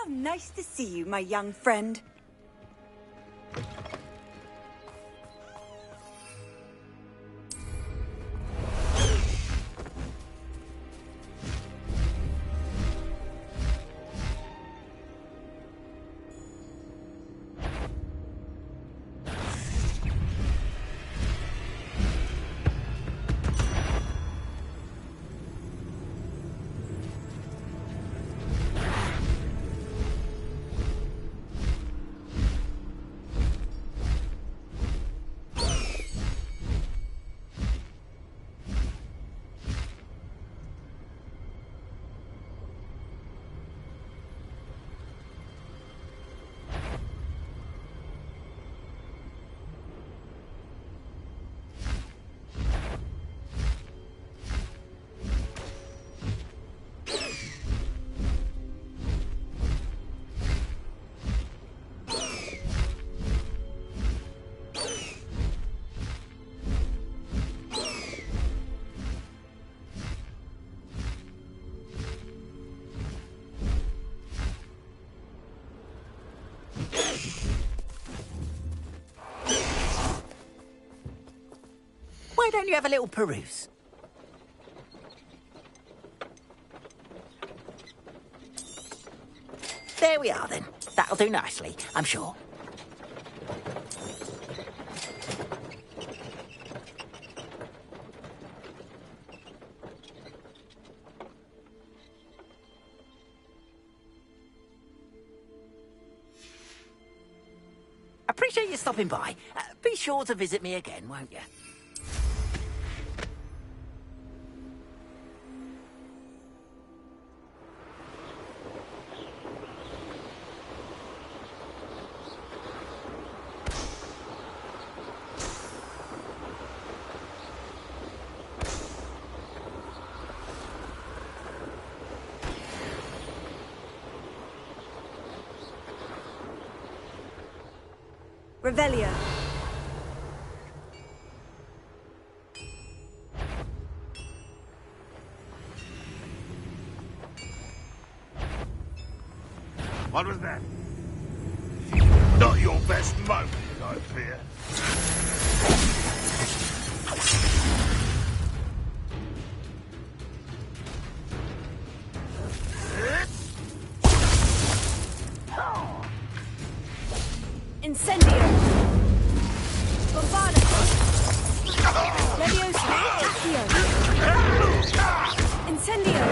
How nice to see you, my young friend. Why don't you have a little peruse? There we are, then. That'll do nicely, I'm sure. Appreciate you stopping by. Be sure to visit me again, won't you? Revelio. What was that? Not your best moment, I fear. Incendio. Bombarda. Leviosa. Accio. Incendio.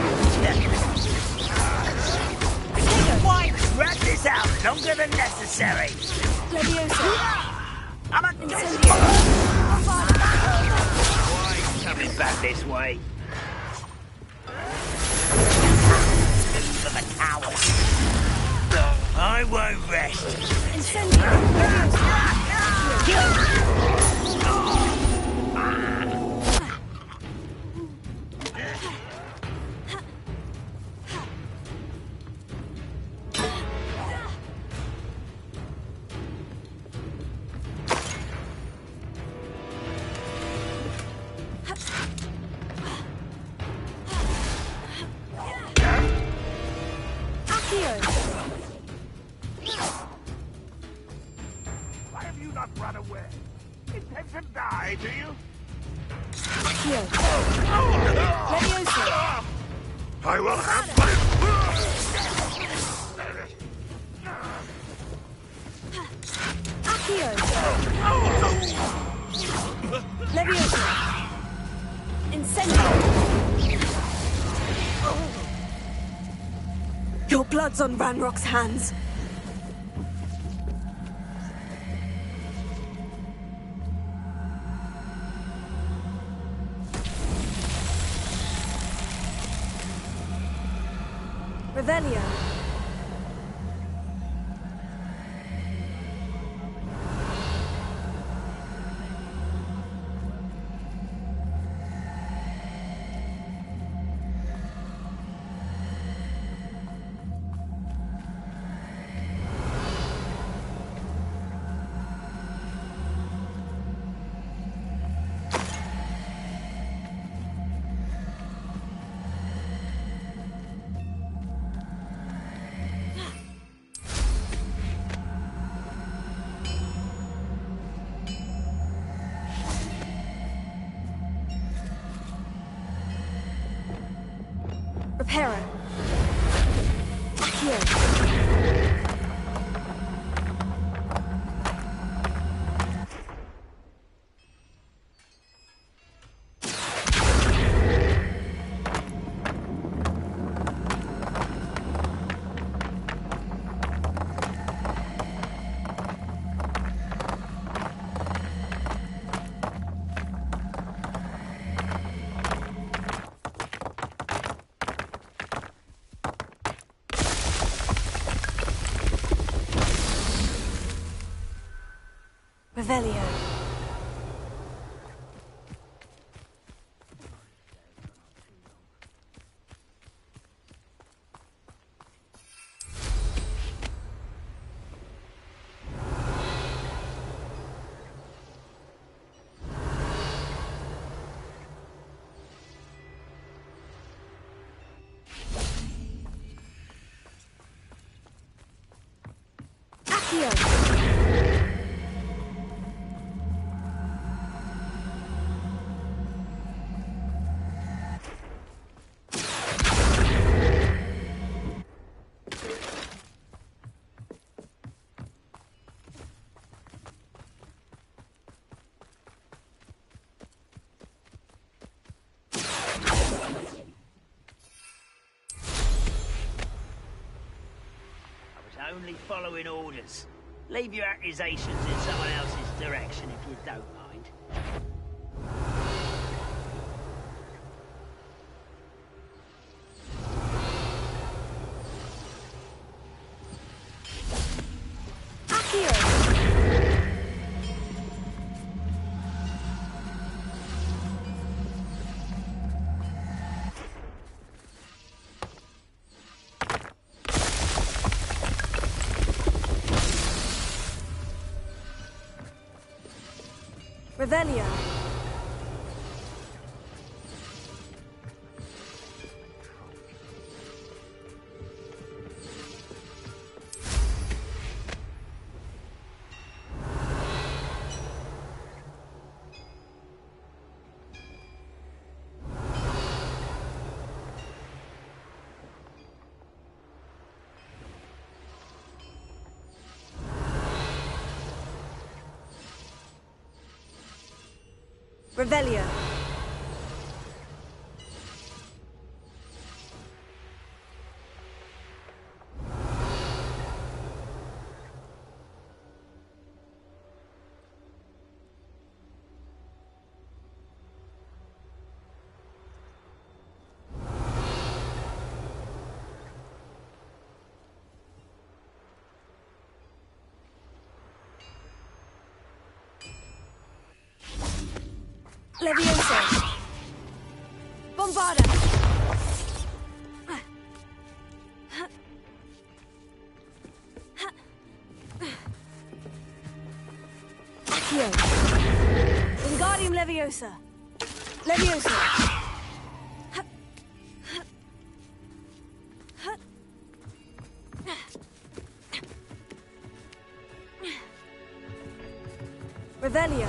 Why drag this out longer than necessary? Leviosa. I'm a Incendio. Bombarda. Why coming back this way? For the cowards. I won't rest. Incendio. Why have you not run away? Intend to die, do you? Accio. Leviosa. I will have my... Accio. Leviosa. Incendio. Your blood's on Ranrock's hands. Revelio. Hera. Accio. Revelio. Accio. Only following orders. Leave your accusations in someone else's direction if you don't mind. Revelio. Revelio. Levioso. Bombarda. Accio. Wingardium Leviosa. Leviosa. Revelio.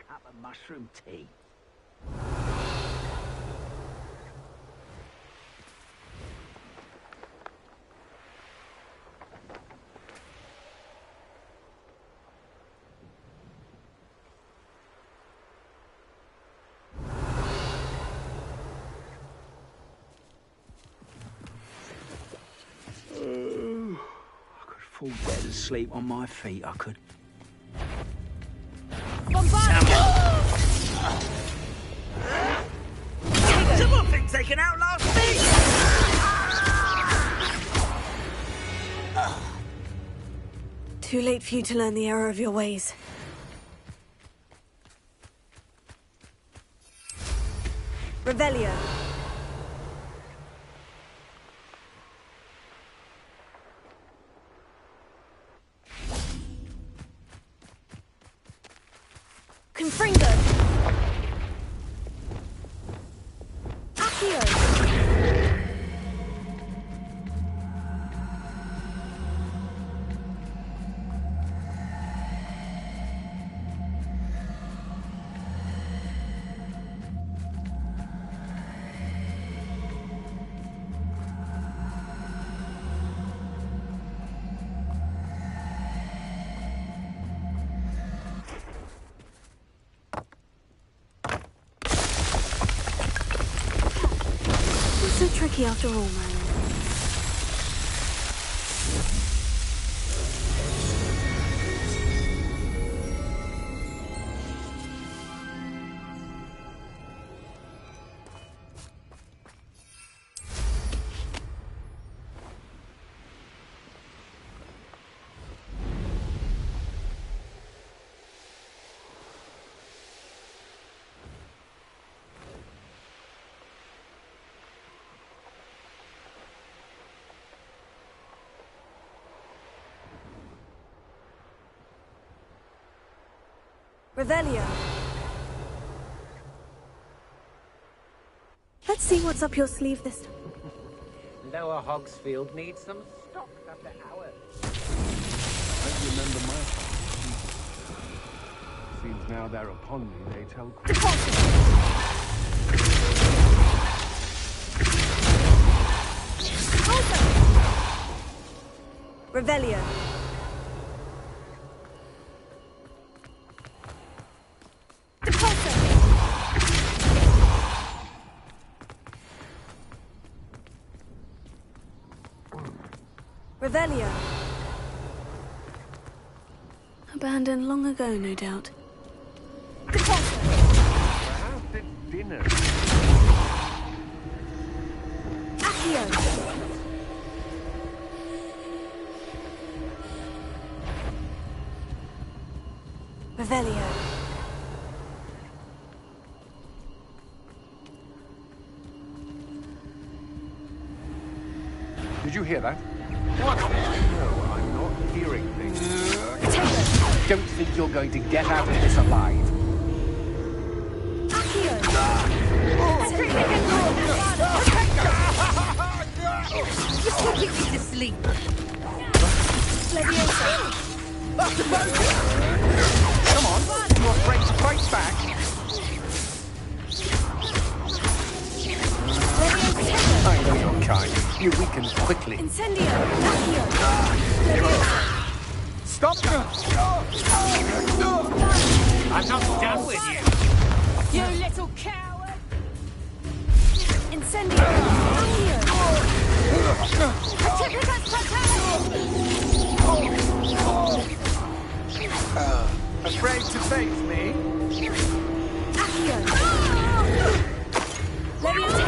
Cup of mushroom tea. I could fall dead asleep on my feet, I could. Someone thinks they can outlast me! Too late for you to learn the error of your ways. Revelio. Confringo! Accio! So tricky after all, man. Revelio. Let's see what's up your sleeve this time. Lower Hogsfield needs some stock after hours. I remember my seems now they're upon me, they tell Revelio. Revelio. Abandoned long ago, no doubt. How's this dinner? Accio. Revelio. Did you hear that? What? No, I'm not hearing things. Don't think you're going to get out of this alive. Accio. You're putting me to sleep. Leviosa. Come on, you're afraid to fight back? I know your kind. You weaken quickly. Incendio. Accio. Leviosa. Stop now! I'm not done with you. You little coward! Incendio. Accio. Afraid to face me? Accio. Leviosa.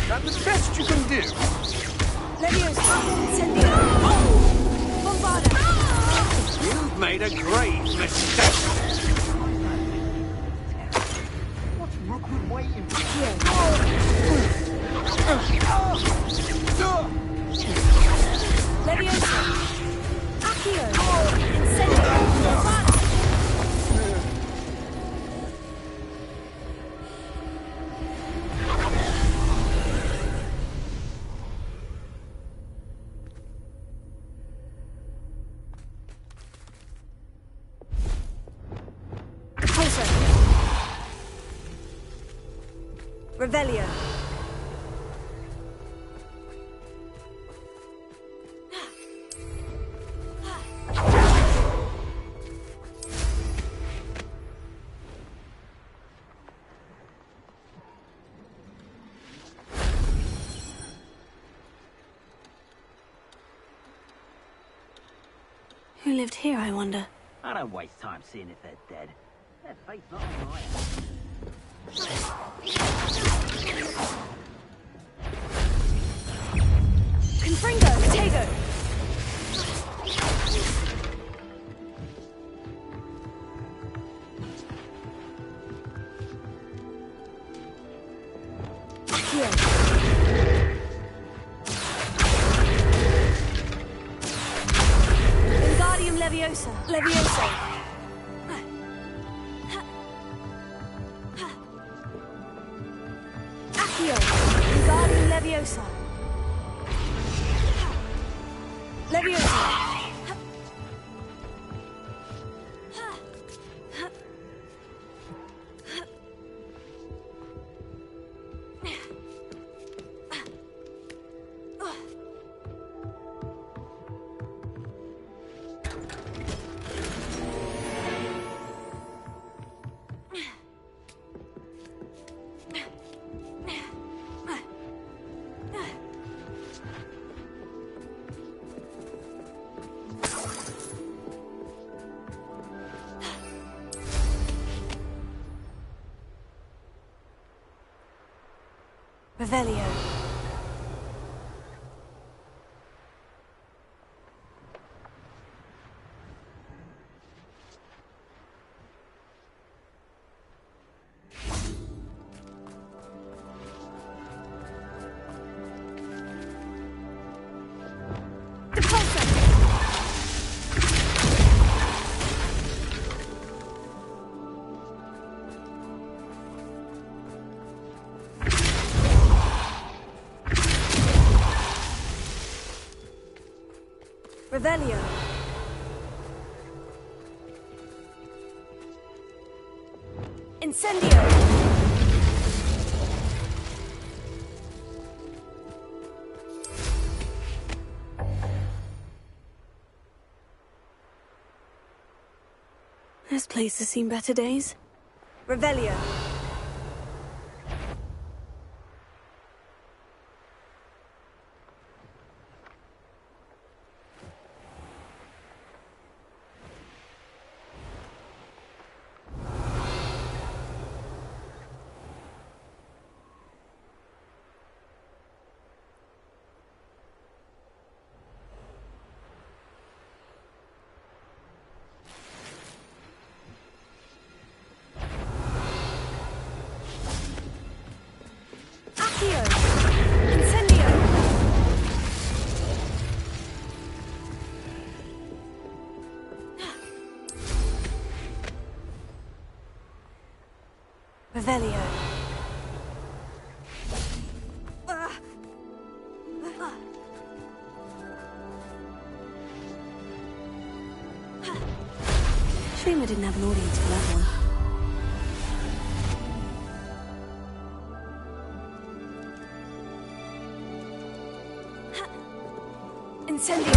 That's the best you can do. Leviosa. Incendio. Bombarda. You've made a grave mistake. What's Rookwood waiting for? Leviosa. Accio. Incendio. Bombarda. Revelio. Who lived here, I wonder? I don't waste time seeing if they're dead. Their fate's not on my hands. Confringo, Tego. Accio. Wingardium Leviosa. Leviosa. Leviosa. Leviosa. Revelio. Revelio. Incendio. This place has seen better days. Revelio. Revelio. Shame I didn't have an audience for that one. Incendio.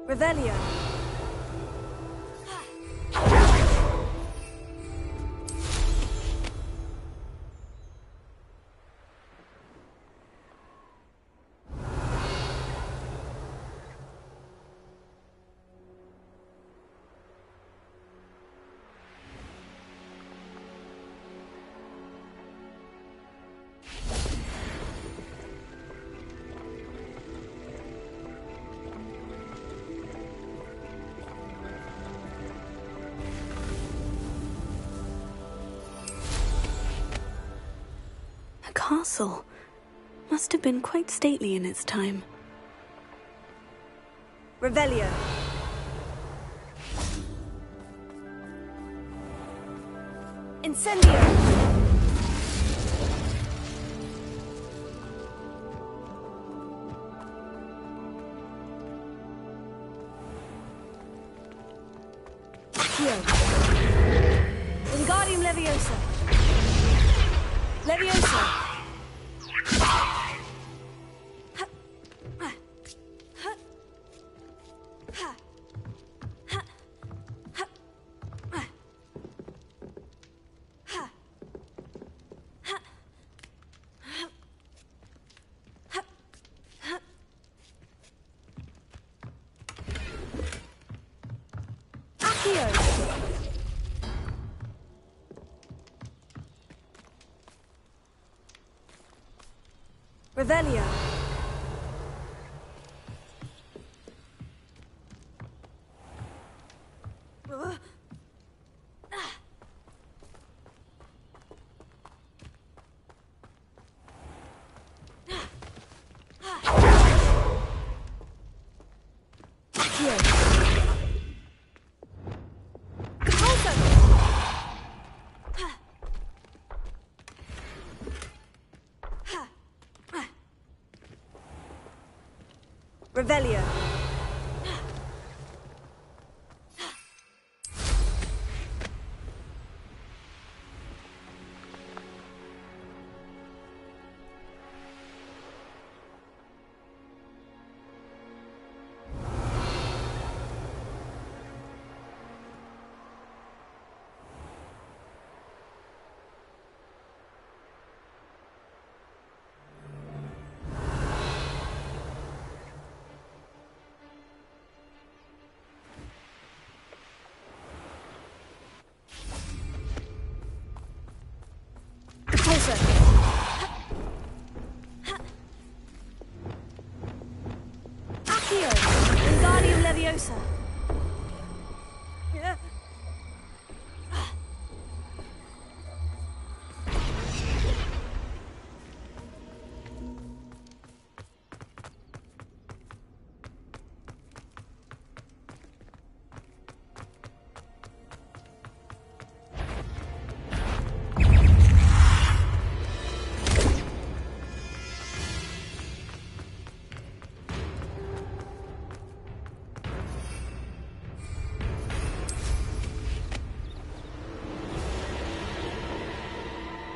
Revelio. The castle must have been quite stately in its time. Revelio. Incendio. Accio. Wingardium Leviosa. Leviosa. Revelio. Revelio. Accio! Wingardium Leviosa!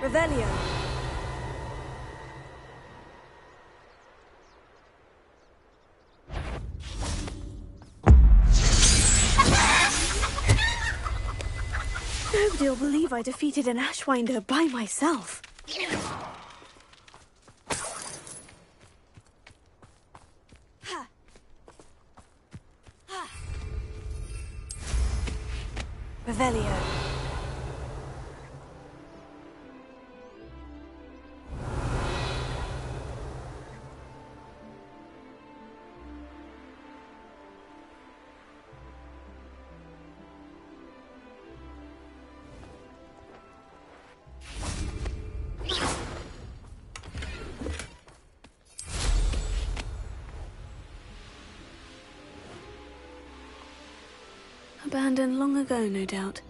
Revelio. Nobody'll believe I defeated an Ashwinder by myself. Revelio. Abandoned long ago, no doubt.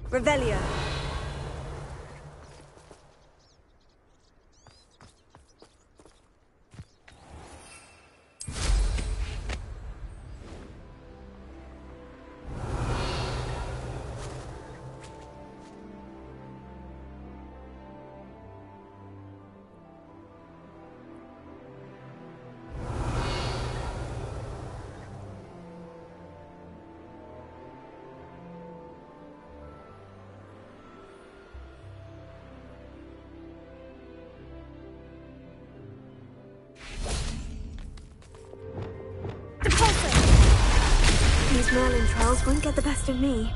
Revelio. These Merlin trolls won't get the best of me.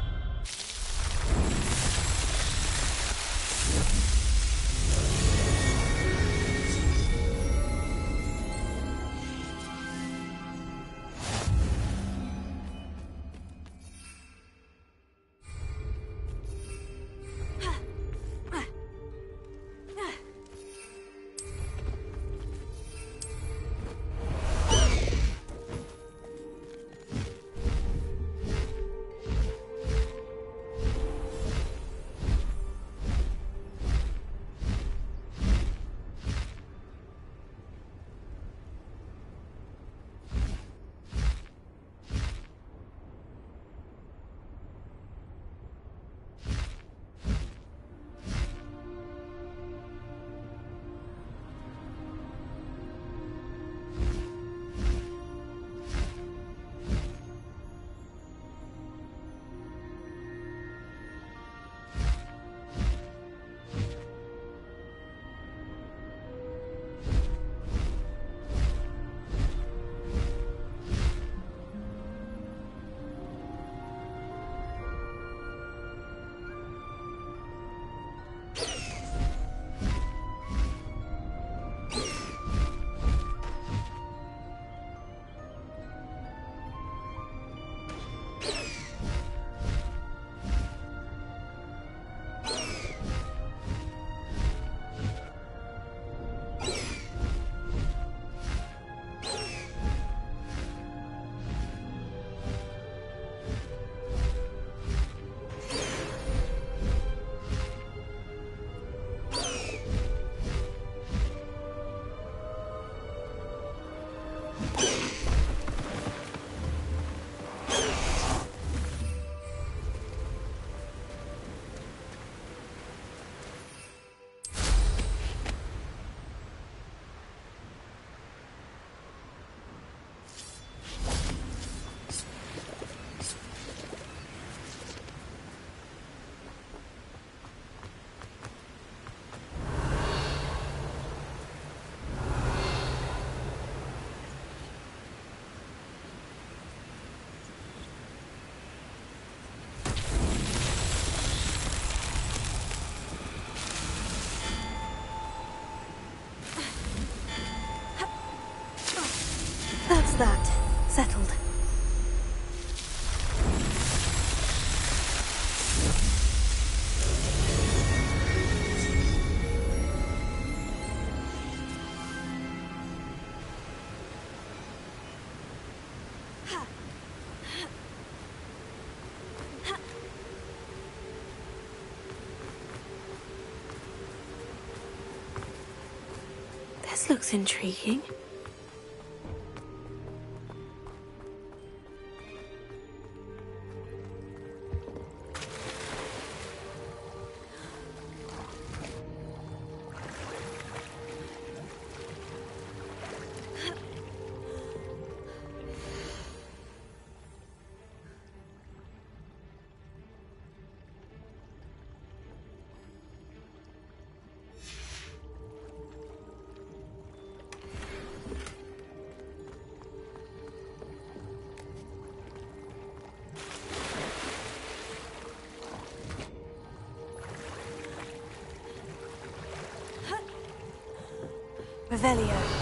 that settled. This looks intriguing. Revelio.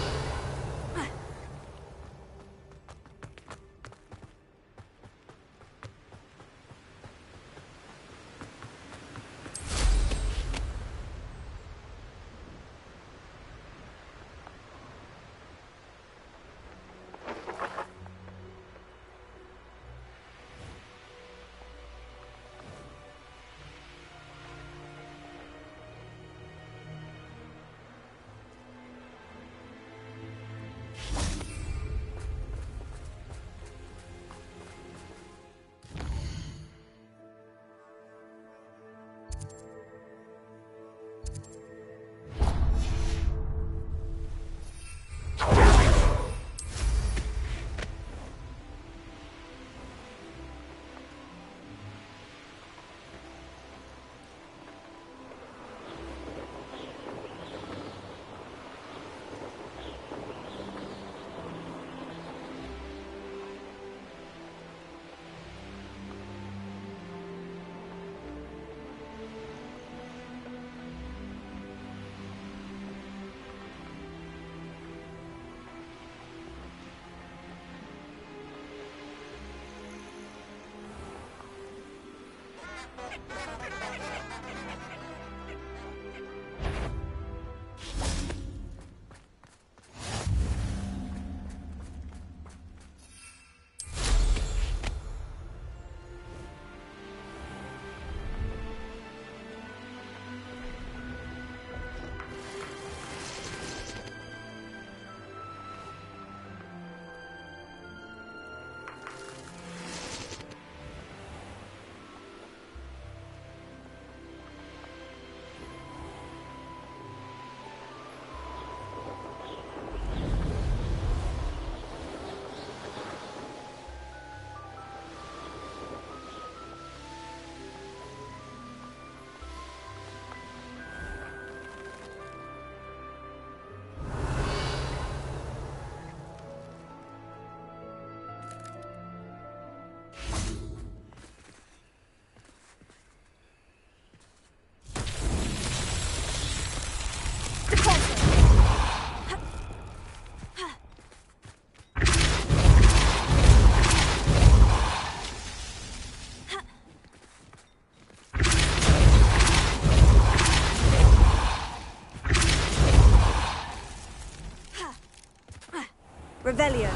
Revelio.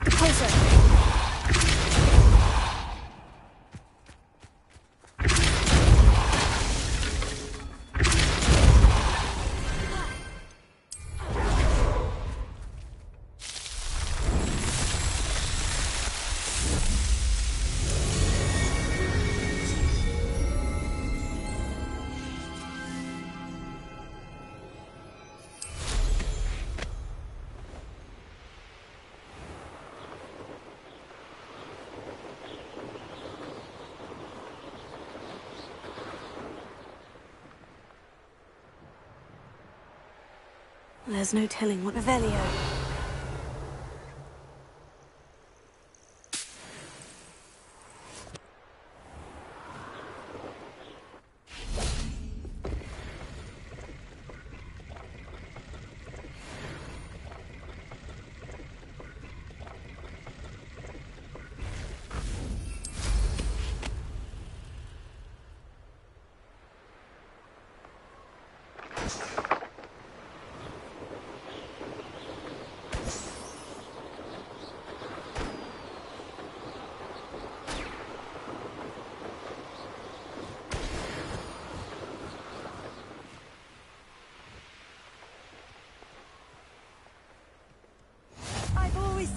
Repulsor. There's no telling what Revelio.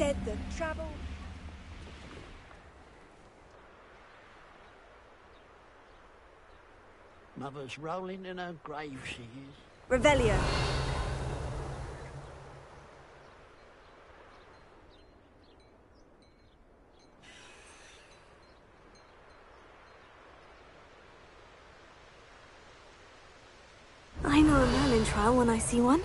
said the travel... Mother's rolling in her grave, she is. Revelio. I know a Merlin trial when I see one.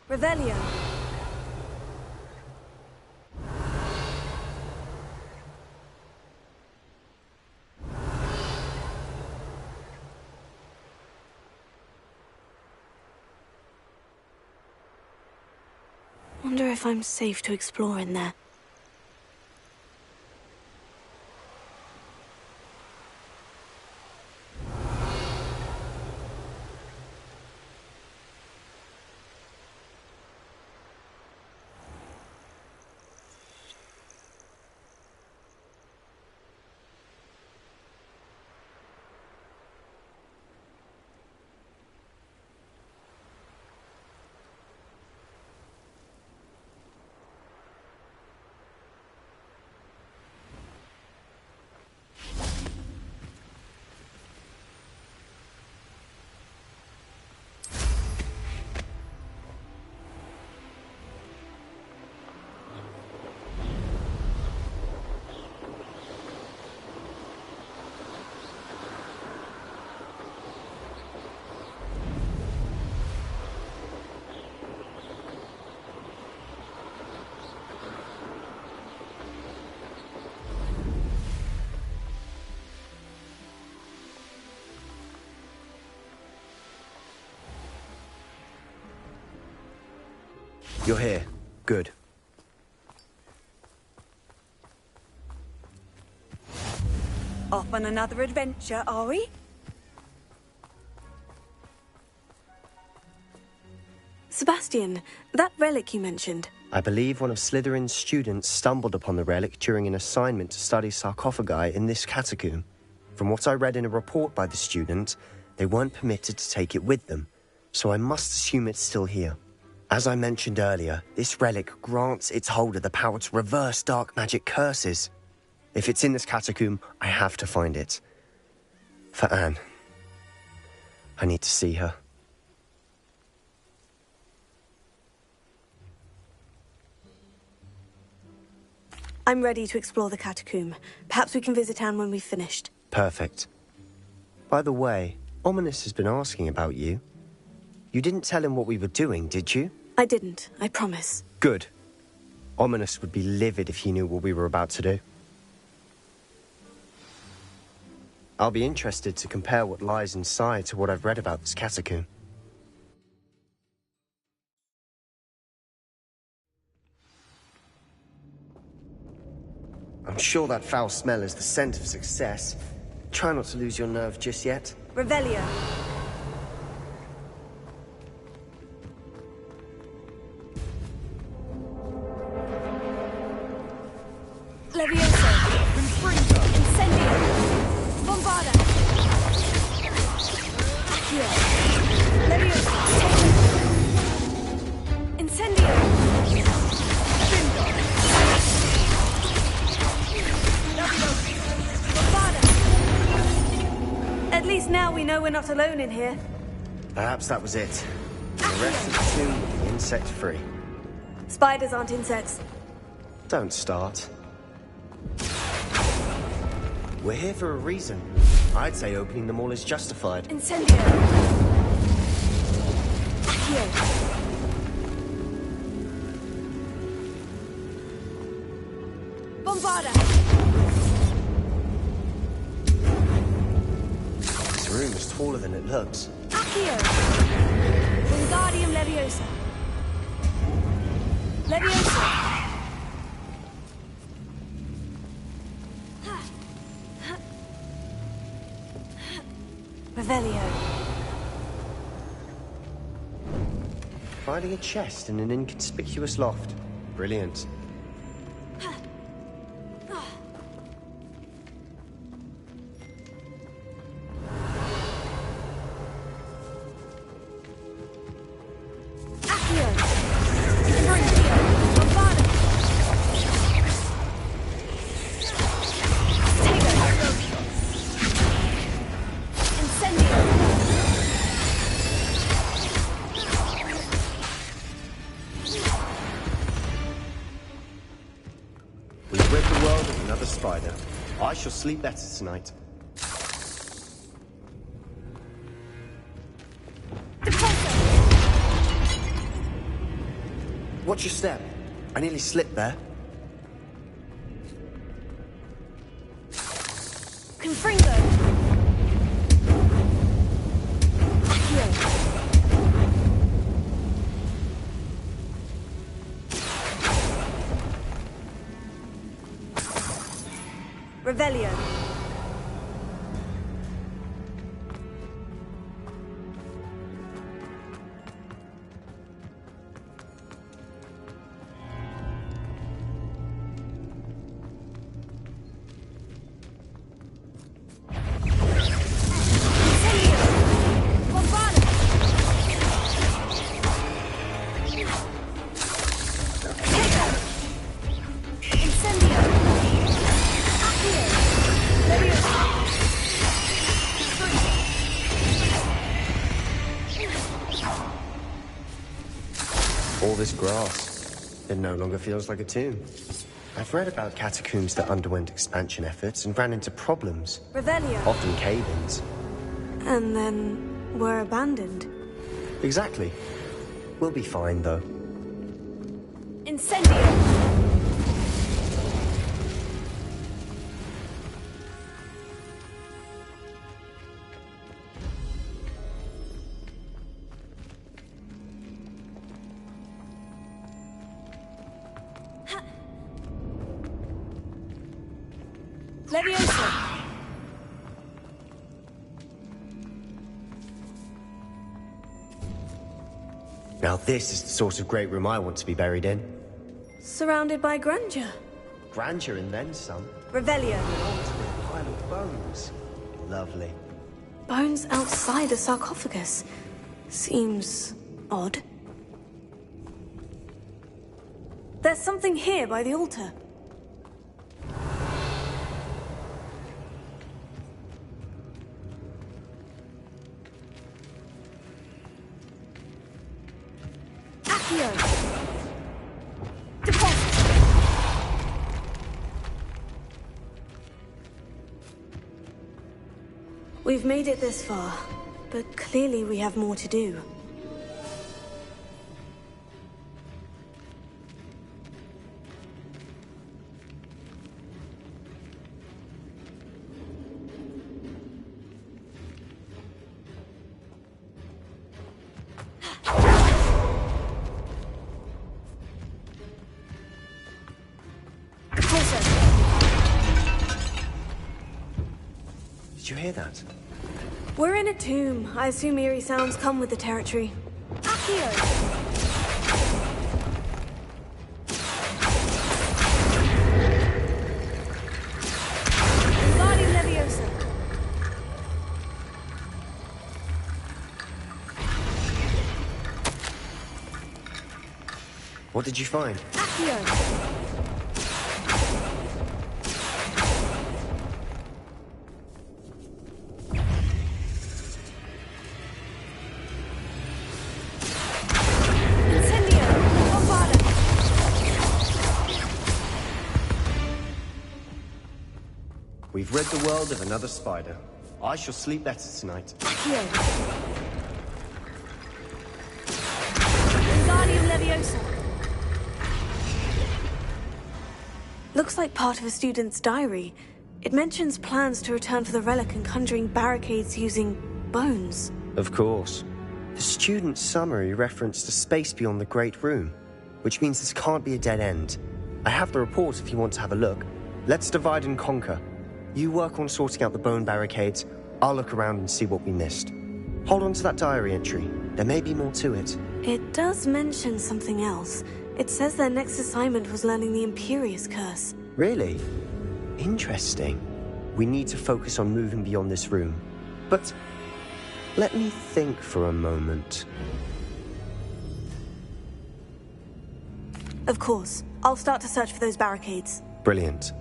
Revelio. Wonder if I'm safe to explore in there. You're here. Good. Off on another adventure, are we? Sebastian, that relic you mentioned. I believe one of Slytherin's students stumbled upon the relic during an assignment to study sarcophagi in this catacomb. From what I read in a report by the student, they weren't permitted to take it with them, so I must assume it's still here. As I mentioned earlier, this relic grants its holder the power to reverse dark magic curses. If it's in this catacomb, I have to find it. For Anne. I need to see her. I'm ready to explore the catacomb. Perhaps we can visit Anne when we've finished. Perfect. By the way, Ominous has been asking about you. You didn't tell him what we were doing, did you? I didn't, I promise. Good. Ominous would be livid if he knew what we were about to do. I'll be interested to compare what lies inside to what I've read about this catacomb. I'm sure that foul smell is the scent of success. Try not to lose your nerve just yet. Revelio. Levioso. Incendio. Bombarda. Accio. Levioso. Incendio. Bombarda. At least now we know we're not alone in here. Perhaps that was it. The rest of the tomb will be insect-free. Spiders aren't insects. Don't start. We're here for a reason. I'd say opening them all is justified. Incendio. Accio. Bombarda. This room is taller than it looks. Accio. Wingardium Leviosa. Leviosa. Revelio. Finding a chest in an inconspicuous loft. Brilliant. We've rid the world of another spider. I shall sleep better tonight. Watch your step. I nearly slipped there. Confringo. Revelio. All this grass, it no longer feels like a tomb. I've read about catacombs that underwent expansion efforts and ran into problems, Revelio. often cave-ins. And then were abandoned. Exactly. We'll be fine, though. Incendio. Leviosa. Now this is the sort of great room I want to be buried in. Surrounded by grandeur. Grandeur and then some. Revelio. Ultimate pile of bones. Lovely. Bones outside a sarcophagus. Seems odd. There's something here by the altar. We've made it this far, but clearly we have more to do. Did you hear that? We're in a tomb. I assume eerie sounds come with the territory. Accio! Wingardium Leviosa. What did you find? Accio! We've rid the world of another spider. I shall sleep better tonight. Accio! Wingardium Leviosa. Looks like part of a student's diary. It mentions plans to return for the relic and conjuring barricades using bones. Of course. The student's summary referenced a space beyond the Great Room, which means this can't be a dead end. I have the report if you want to have a look. Let's divide and conquer. You work on sorting out the bone barricades, I'll look around and see what we missed. Hold on to that diary entry. There may be more to it. It does mention something else. It says their next assignment was learning the Imperious Curse. Really? Interesting. We need to focus on moving beyond this room. But let me think for a moment. Of course. I'll start to search for those barricades. Brilliant.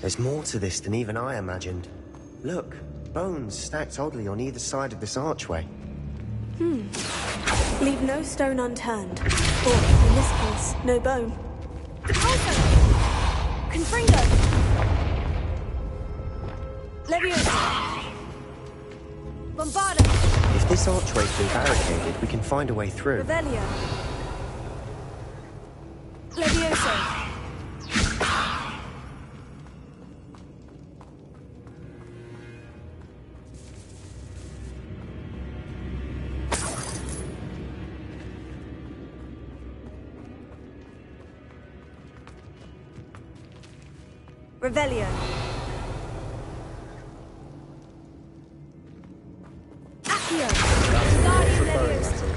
There's more to this than even I imagined. Look, bones stacked oddly on either side of this archway. Leave no stone unturned. Or, in this case, no bone. Confringo! Leviosa! Bombarda! If this archway's been barricaded, we can find a way through. Revelio! Leviosa! Revelio. Accio. Guardian Leviosa.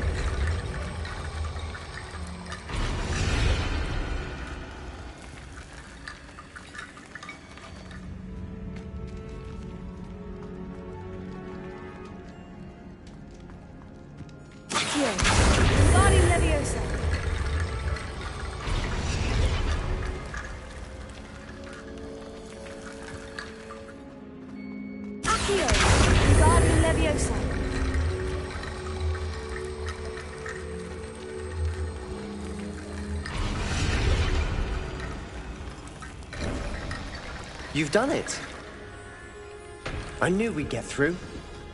Accio. Guardian Leviosa. Guardian Leviosa. You've done it! I knew we'd get through.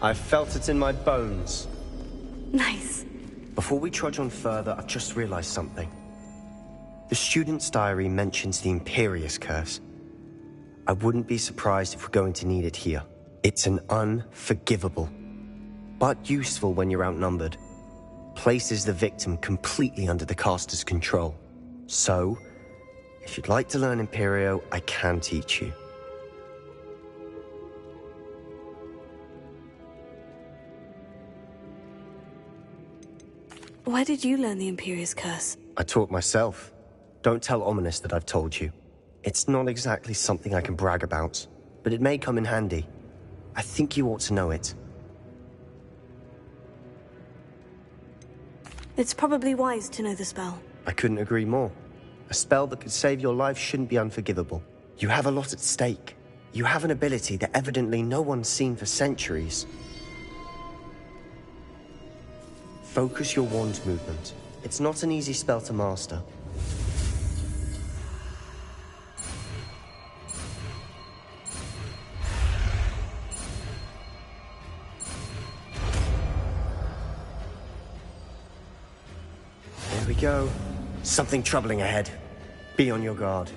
I felt it in my bones. Nice. Before we trudge on further, I've just realized something. The student's diary mentions the Imperious Curse. I wouldn't be surprised if we're going to need it here. It's an unforgivable, but useful when you're outnumbered. Places the victim completely under the caster's control. So, if you'd like to learn Imperio, I can teach you. Why did you learn the Imperious Curse? I taught myself. Don't tell Ominous that I've told you. It's not exactly something I can brag about, but it may come in handy. I think you ought to know it. It's probably wise to know the spell. I couldn't agree more. A spell that could save your life shouldn't be unforgivable. You have a lot at stake. You have an ability that evidently no one's seen for centuries. Focus your wand movement. It's not an easy spell to master. There we go. Something troubling ahead. Be on your guard.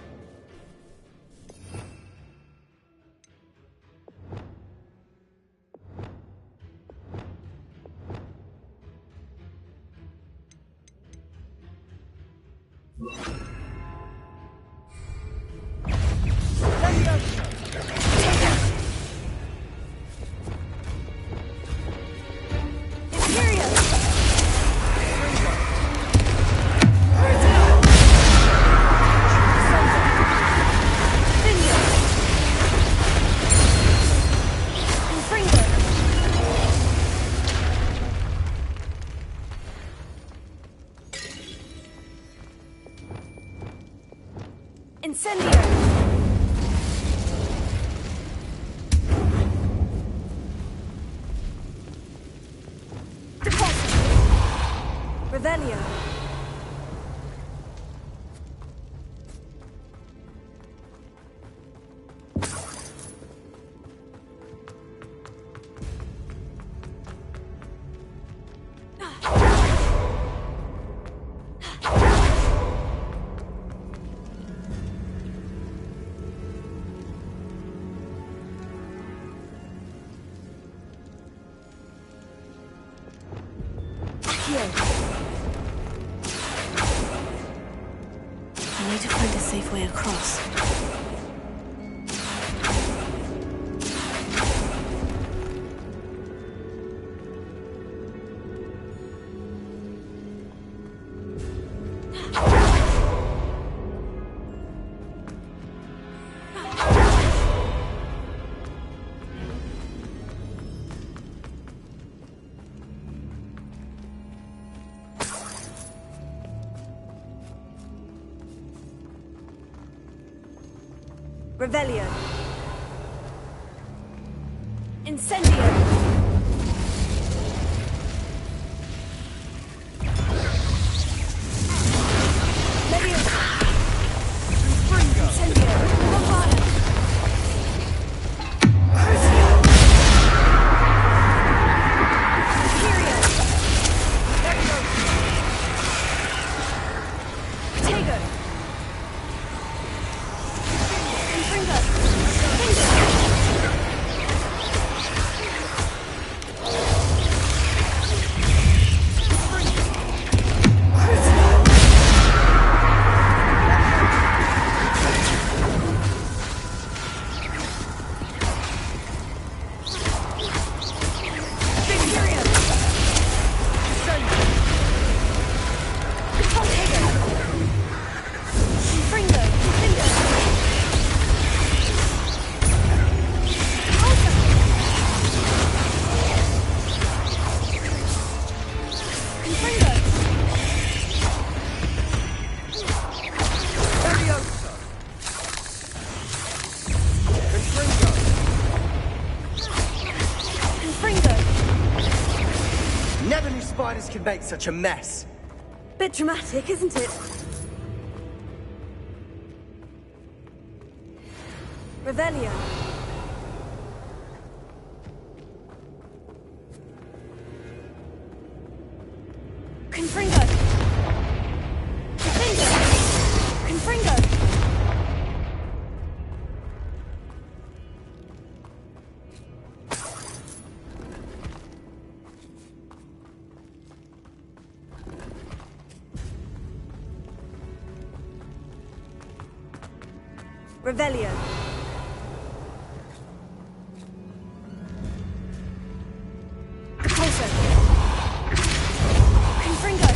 Revelio. cross. Revelio. Incendio. Leviosa. Incendio. Bombardment. Crucio. Imperio. Tego. Never knew spiders could make such a mess. Bit dramatic, isn't it? Revelio. Confringo. Confringo. Confringo. Revelio. Repulsor. Confringo.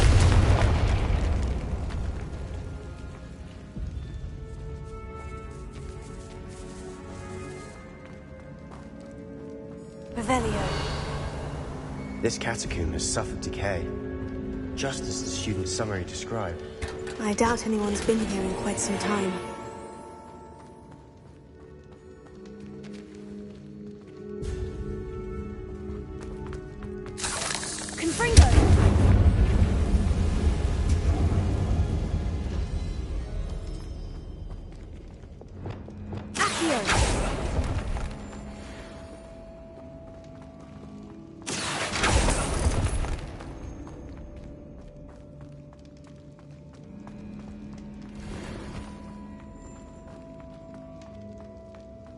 Revelio. This catacomb has suffered decay, just as the student's summary described. I doubt anyone's been here in quite some time. Confringo! Accio!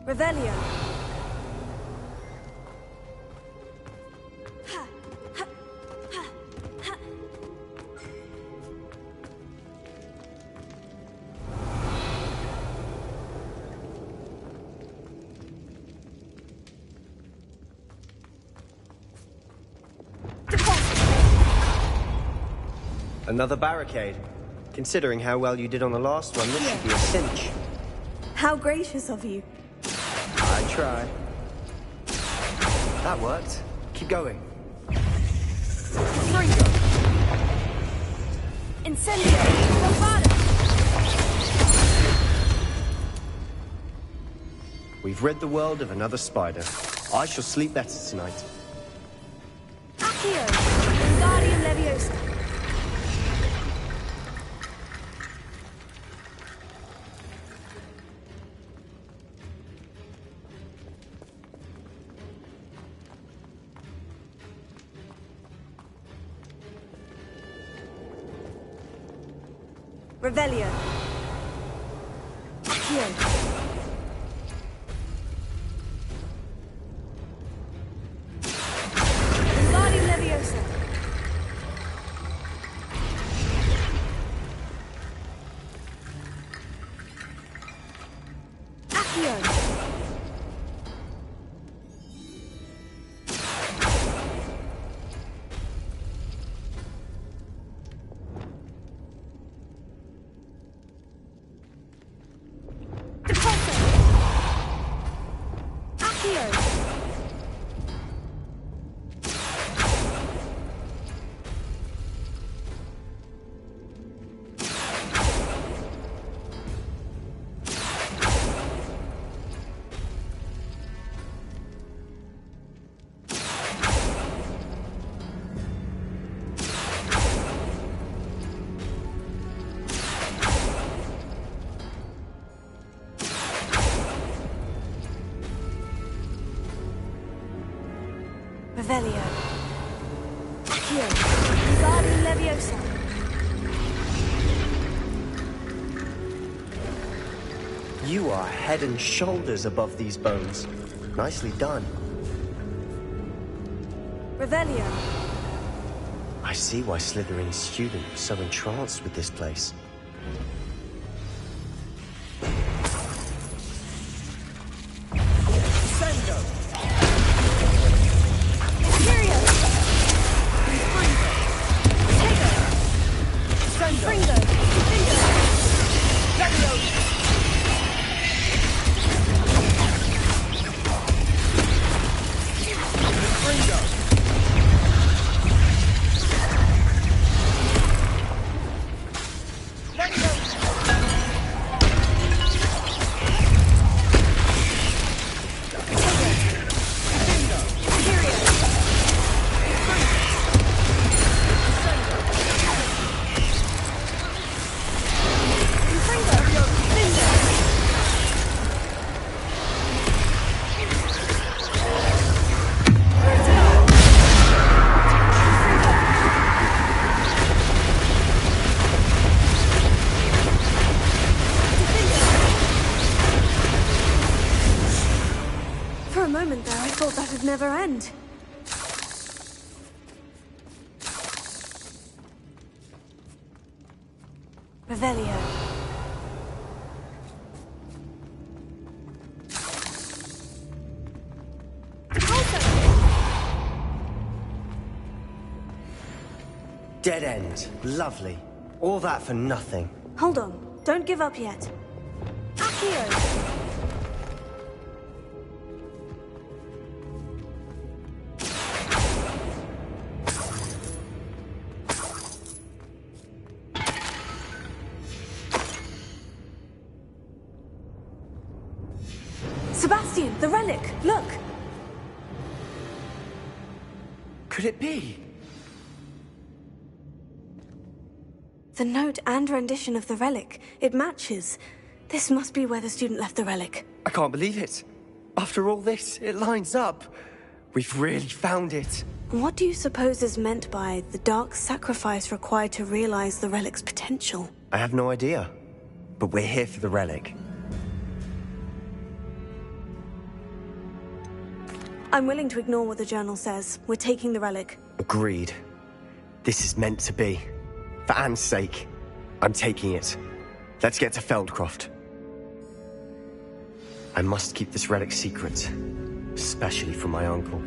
Revelio! Another barricade. Considering how well you did on the last one, this should be a cinch. How gracious of you. I try. That worked. Keep going. Confringo! Incendio! Bombardment! We've rid the world of another spider. I shall sleep better tonight. Accio! Wingardium Leviosa! Revelio. Accio. Wingardium Leviosa. Accio. Revelio. Accio. Guardian Leviosa. You are head and shoulders above these bones. Nicely done. Revelio. I see why Slytherin's student was so entranced with this place. Never end. Revelio. Dead end. Lovely. All that for nothing. Hold on. Don't give up yet. Accio. Sebastian, the relic! Look! Could it be? The note and rendition of the relic. It matches. This must be where the student left the relic. I can't believe it. After all this, it lines up. We've really found it. What do you suppose is meant by the dark sacrifice required to realize the relic's potential? I have no idea. But we're here for the relic. I'm willing to ignore what the journal says. We're taking the relic. Agreed. This is meant to be. For Anne's sake, I'm taking it. Let's get to Feldcroft. I must keep this relic secret, especially from my uncle.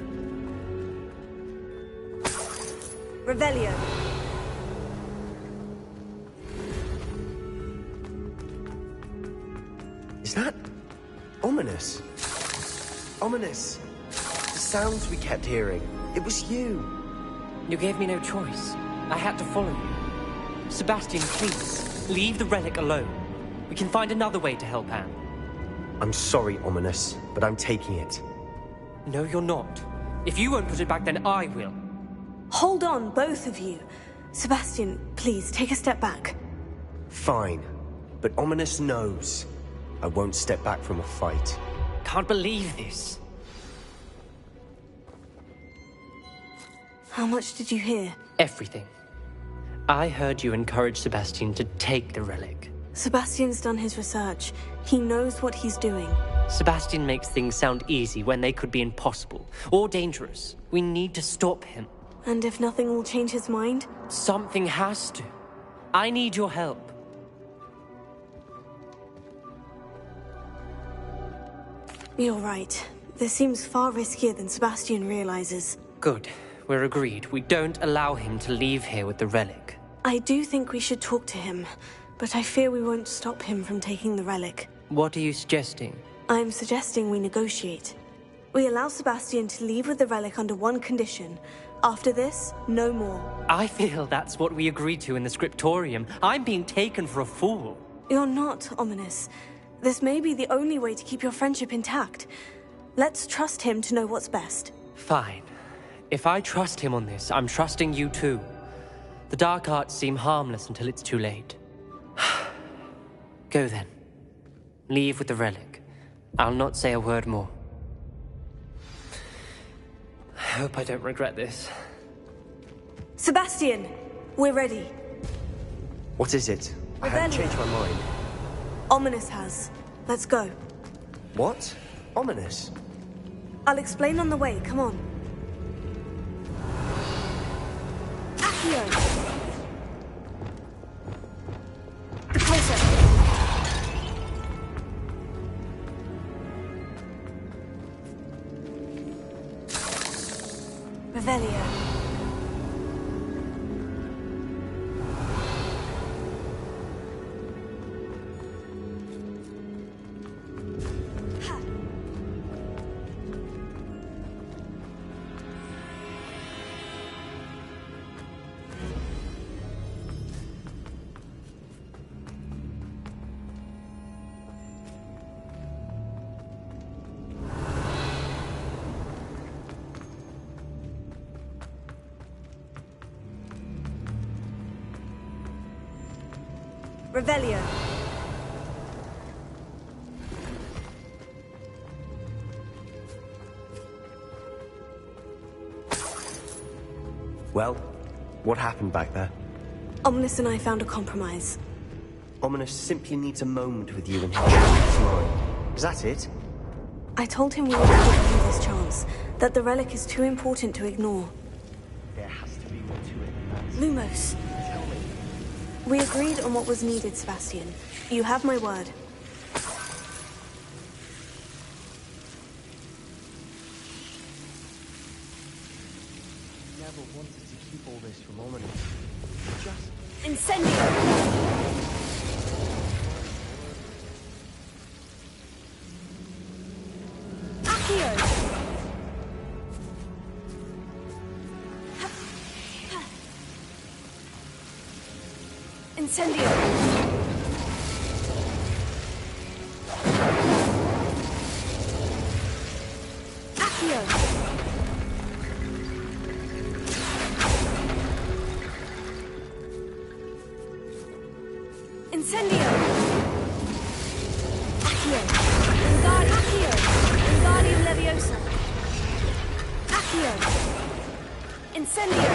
Revelio. Is that ominous? Ominous. The sounds we kept hearing. It was you. You gave me no choice. I had to follow you. Sebastian, please, leave the relic alone. We can find another way to help Anne. I'm sorry, Ominous, but I'm taking it. No, you're not. If you won't put it back, then I will. Hold on, both of you. Sebastian, please, take a step back. Fine. But Ominous knows. I won't step back from a fight. Can't believe this. How much did you hear? Everything. I heard you encourage Sebastian to take the relic. Sebastian's done his research. He knows what he's doing. Sebastian makes things sound easy when they could be impossible or dangerous. We need to stop him. And if nothing will change his mind? Something has to. I need your help. You're right. This seems far riskier than Sebastian realizes. Good. We're agreed. We don't allow him to leave here with the relic. I do think we should talk to him, but I fear we won't stop him from taking the relic. What are you suggesting? I'm suggesting we negotiate. We allow Sebastian to leave with the relic under one condition. After this, no more. I feel that's what we agreed to in the scriptorium. I'm being taken for a fool. You're not, Ominous. This may be the only way to keep your friendship intact. Let's trust him to know what's best. Fine. If I trust him on this, I'm trusting you too. The dark arts seem harmless until it's too late. Go then. Leave with the relic. I'll not say a word more. I hope I don't regret this. Sebastian! We're ready. What is it? I haven't changed my mind. Ominous has. Let's go. What? Ominous? I'll explain on the way, come on. Accio! Closer! Revelio. Revelio. Well, what happened back there? Ominous and I found a compromise. Ominous simply needs a moment with you and he'll change his mind. Is that it? I told him we wouldn't give him this chance, that the relic is too important to ignore. There has to be more to it than that. Lumos. Tell me. We agreed on what was needed, Sebastian. You have my word. Never wanted to keep all this from Ominous. Just... Incendio! Accio! Incendio! Accio! Incendio! Accio! Accio! Wingardium Leviosa! Accio! Incendio!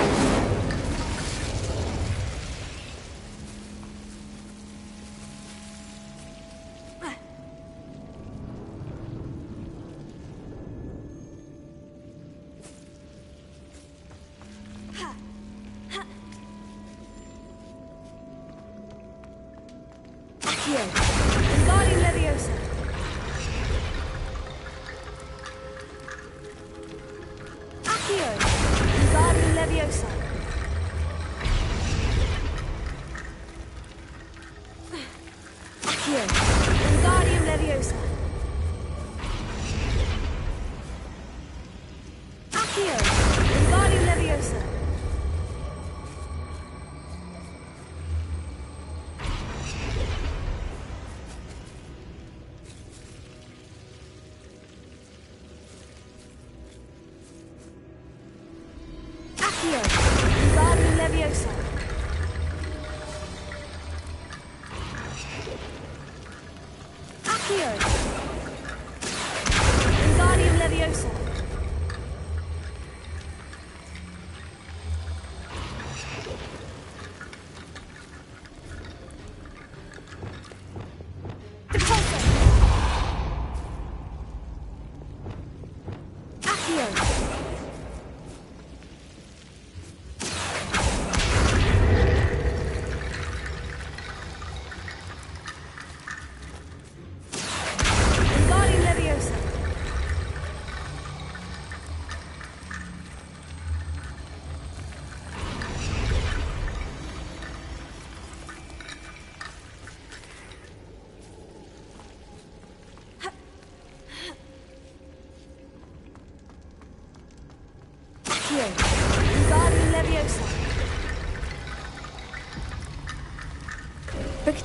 Accio! Wingardium Leviosa! Accio! Wingardium Leviosa! Accio! Wingardium Leviosa! Accio! Wingardium Leviosa! Accio! Wingardium Leviosa! Accio! Wingardium Leviosa! Accio! Wingardium Leviosa!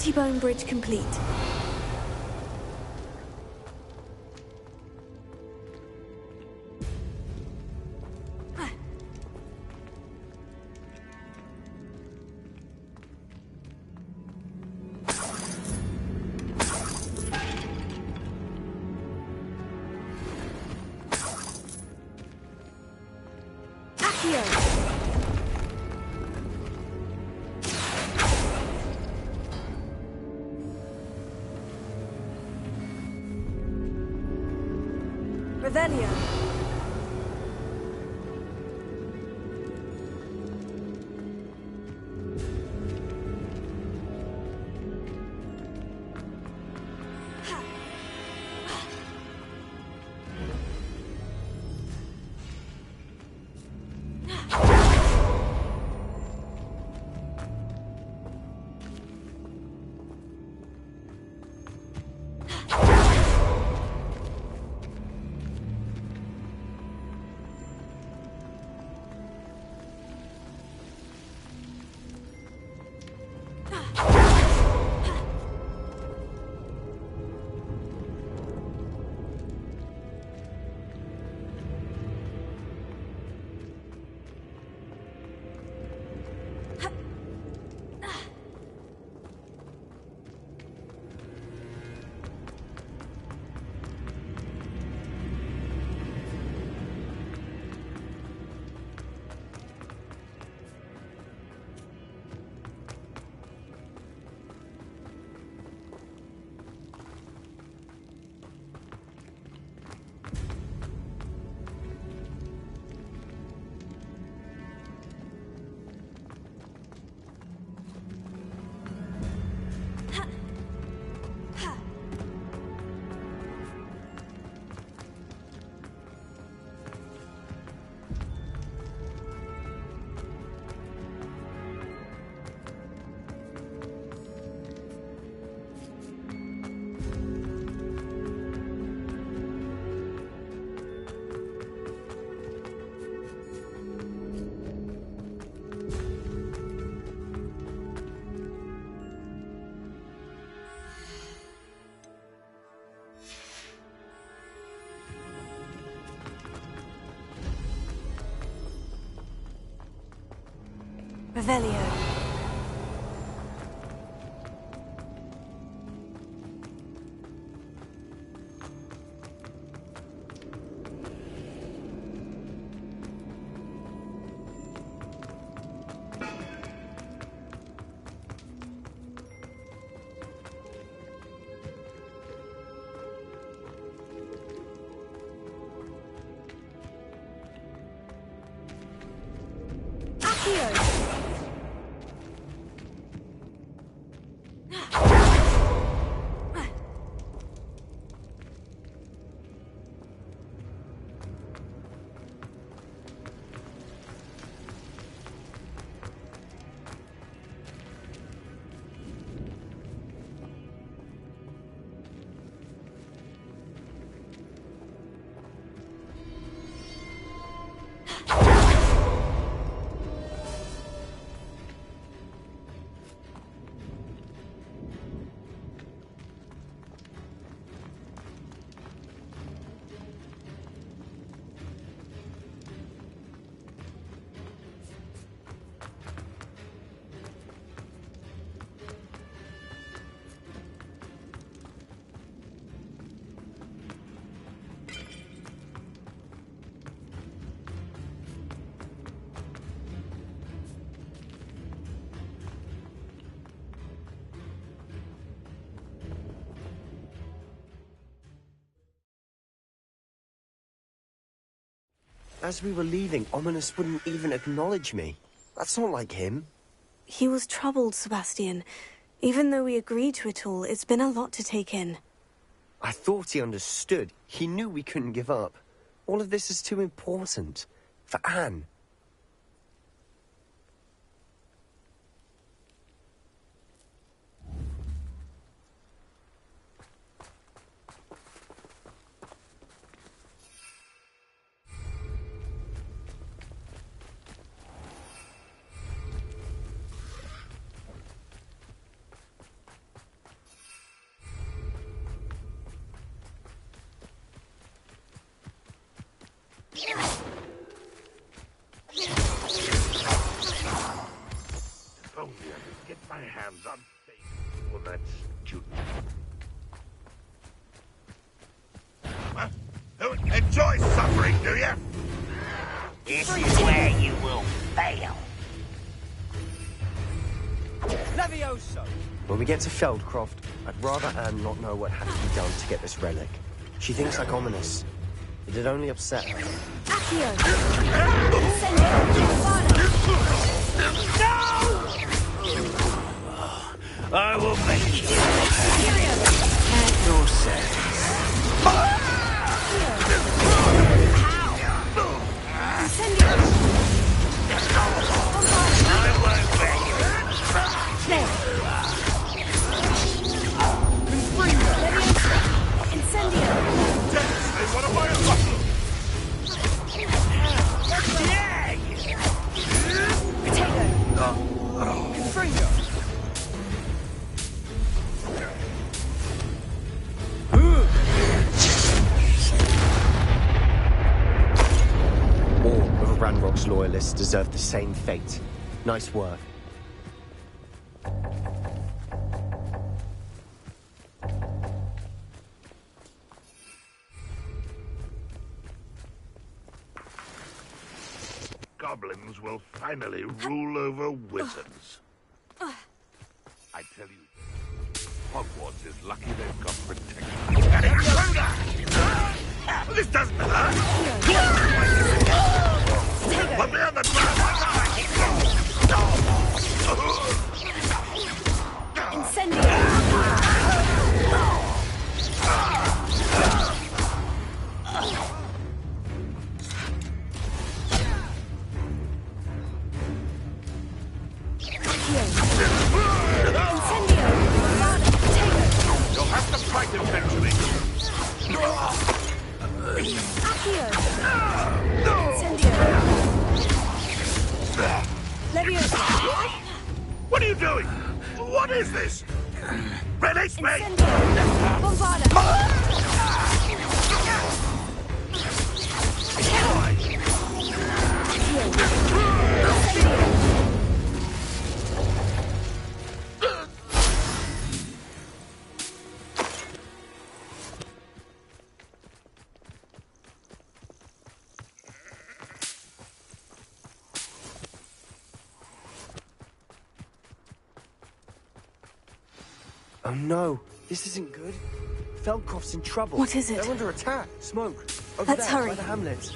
T-bone bridge complete. Revelio. Revelio. As we were leaving, Ominous wouldn't even acknowledge me. That's not like him. He was troubled, Sebastian. Even though we agreed to it all, it's been a lot to take in. I thought he understood. He knew we couldn't give up. All of this is too important. For Anne. If only I could get my hands on things for that student. Huh? Enjoy suffering, do you? This is where you will fail. Levioso! When we get to Feldcroft, I'd rather Anne not know what had to be done to get this relic. She thinks like ominous. It'd only upset her. Accio! I will make you at your service. I won't let you. Ranrock's loyalists deserve the same fate. Nice work. Goblins will finally rule over wizards. I tell you, Hogwarts is lucky they've got protection. An intruder! This doesn't hurt! Put me on the ground! You'll have to fight eventually. What are you doing? What is this? Release me! Oh no, this isn't good. Feldcroft's in trouble. What is it? They're under attack. Smoke. Over Let's there, hurry. by the hamlet.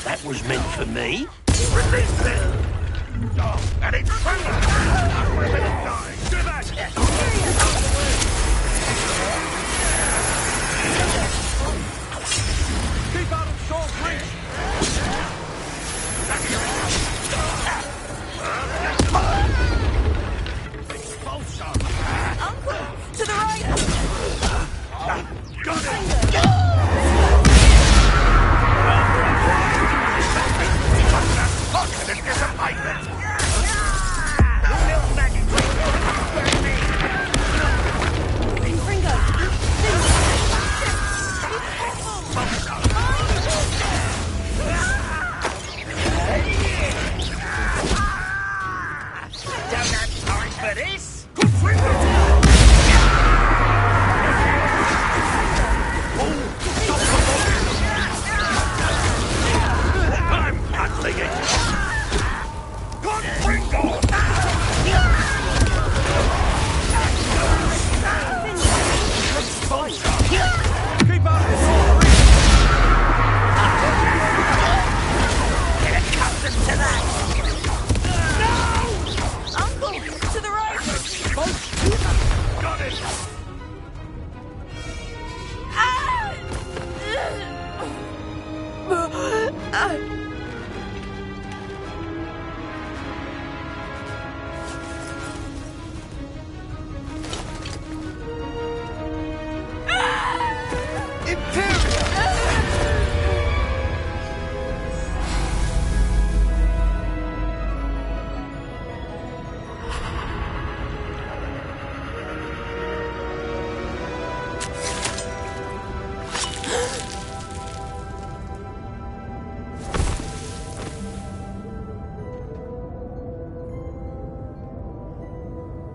That was meant for me. Release them! And it's I'm ready to die! Do that! Keep out of Saul's reach! Uncle! To the right! Got it! Confident disappointment! Little magic trick.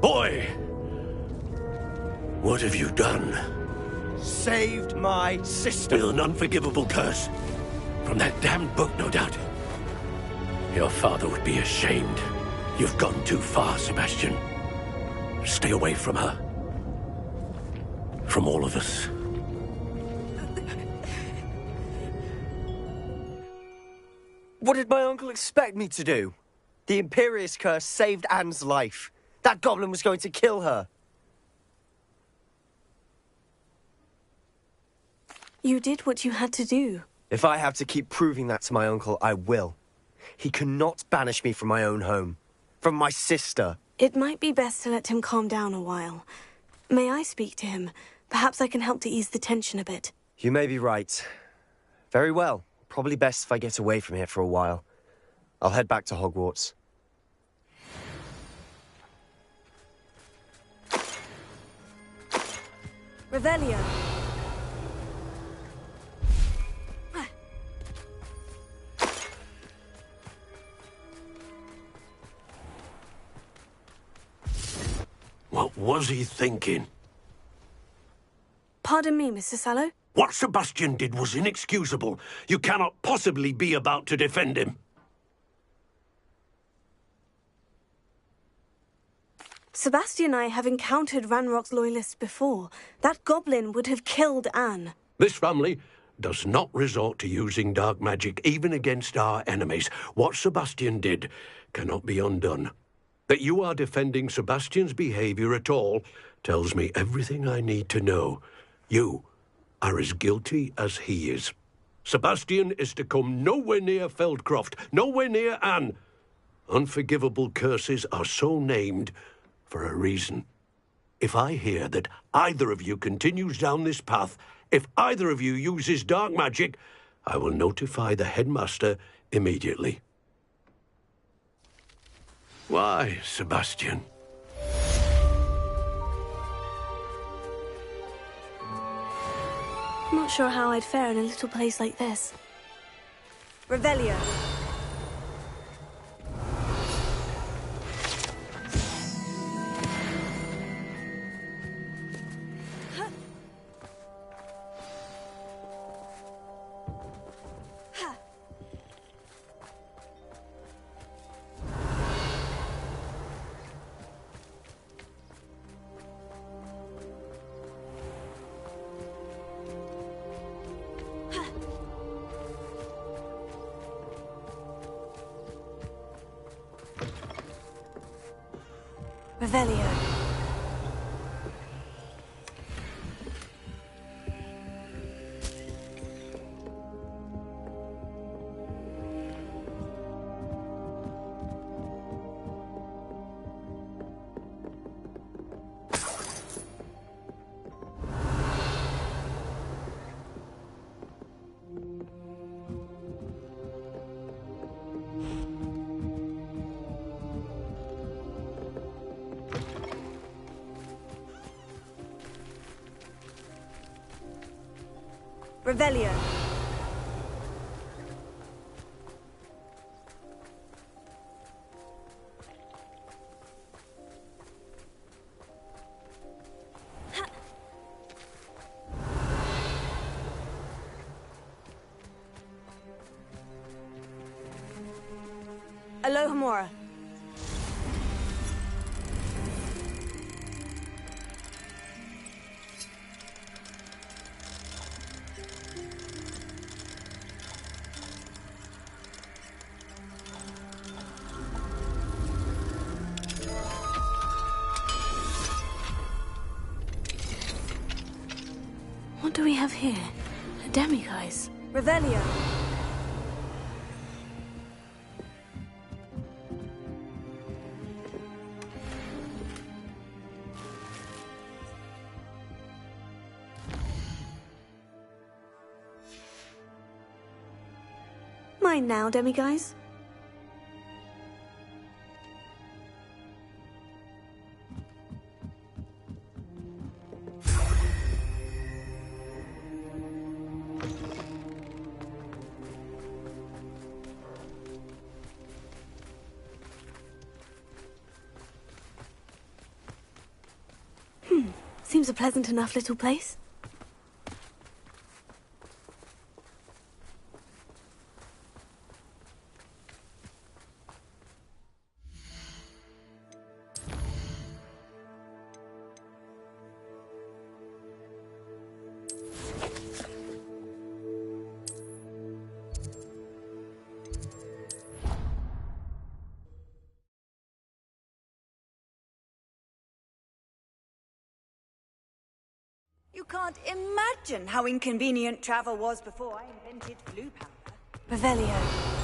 Boy! What have you done? Saved my sister. With an unforgivable curse. From that damned book, no doubt. Your father would be ashamed. You've gone too far, Sebastian. Stay away from her. From all of us. What did my uncle expect me to do? The Imperious curse saved Anne's life. That goblin was going to kill her. You did what you had to do. If I have to keep proving that to my uncle, I will. He cannot banish me from my own home. From my sister. It might be best to let him calm down a while. May I speak to him? Perhaps I can help to ease the tension a bit. You may be right. Very well. Probably best if I get away from here for a while. I'll head back to Hogwarts. Revelio. What was he thinking? Pardon me, Mr. Sallow? What Sebastian did was inexcusable. You cannot possibly be about to defend him. Sebastian and I have encountered Ranrock's loyalists before. That goblin would have killed Anne. This family does not resort to using dark magic, even against our enemies. What Sebastian did cannot be undone. That you are defending Sebastian's behavior at all tells me everything I need to know. You are as guilty as he is. Sebastian is to come nowhere near Feldcroft, nowhere near Anne. Unforgivable curses are so named for a reason. If I hear that either of you continues down this path, if either of you uses dark magic, I will notify the headmaster immediately. Why, Sebastian? I'm not sure how I'd fare in a little place like this. Revelio. Revelio. Revelio. Alohomora. What do we have here? A demiguise. Revelio. mind now, demiguise? Seems a pleasant enough little place. You can't imagine how inconvenient travel was before I invented glue powder. Revelio.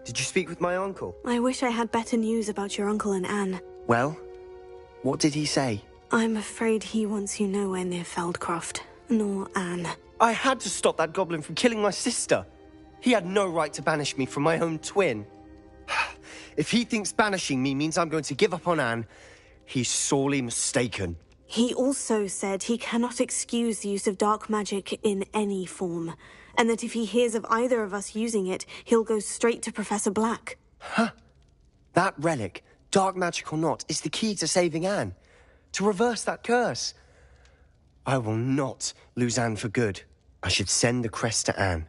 Did you speak with my uncle? I wish I had better news about your uncle and Anne. Well, what did he say? I'm afraid he wants you nowhere near Feldcroft, nor Anne. I had to stop that goblin from killing my sister. He had no right to banish me from my own twin. If he thinks banishing me means I'm going to give up on Anne, he's sorely mistaken. He also said he cannot excuse the use of dark magic in any form, and that if he hears of either of us using it, he'll go straight to Professor Black. Huh? That relic, dark magic or not, is the key to saving Anne. To reverse that curse. I will not lose Anne for good. I should send the crest to Anne.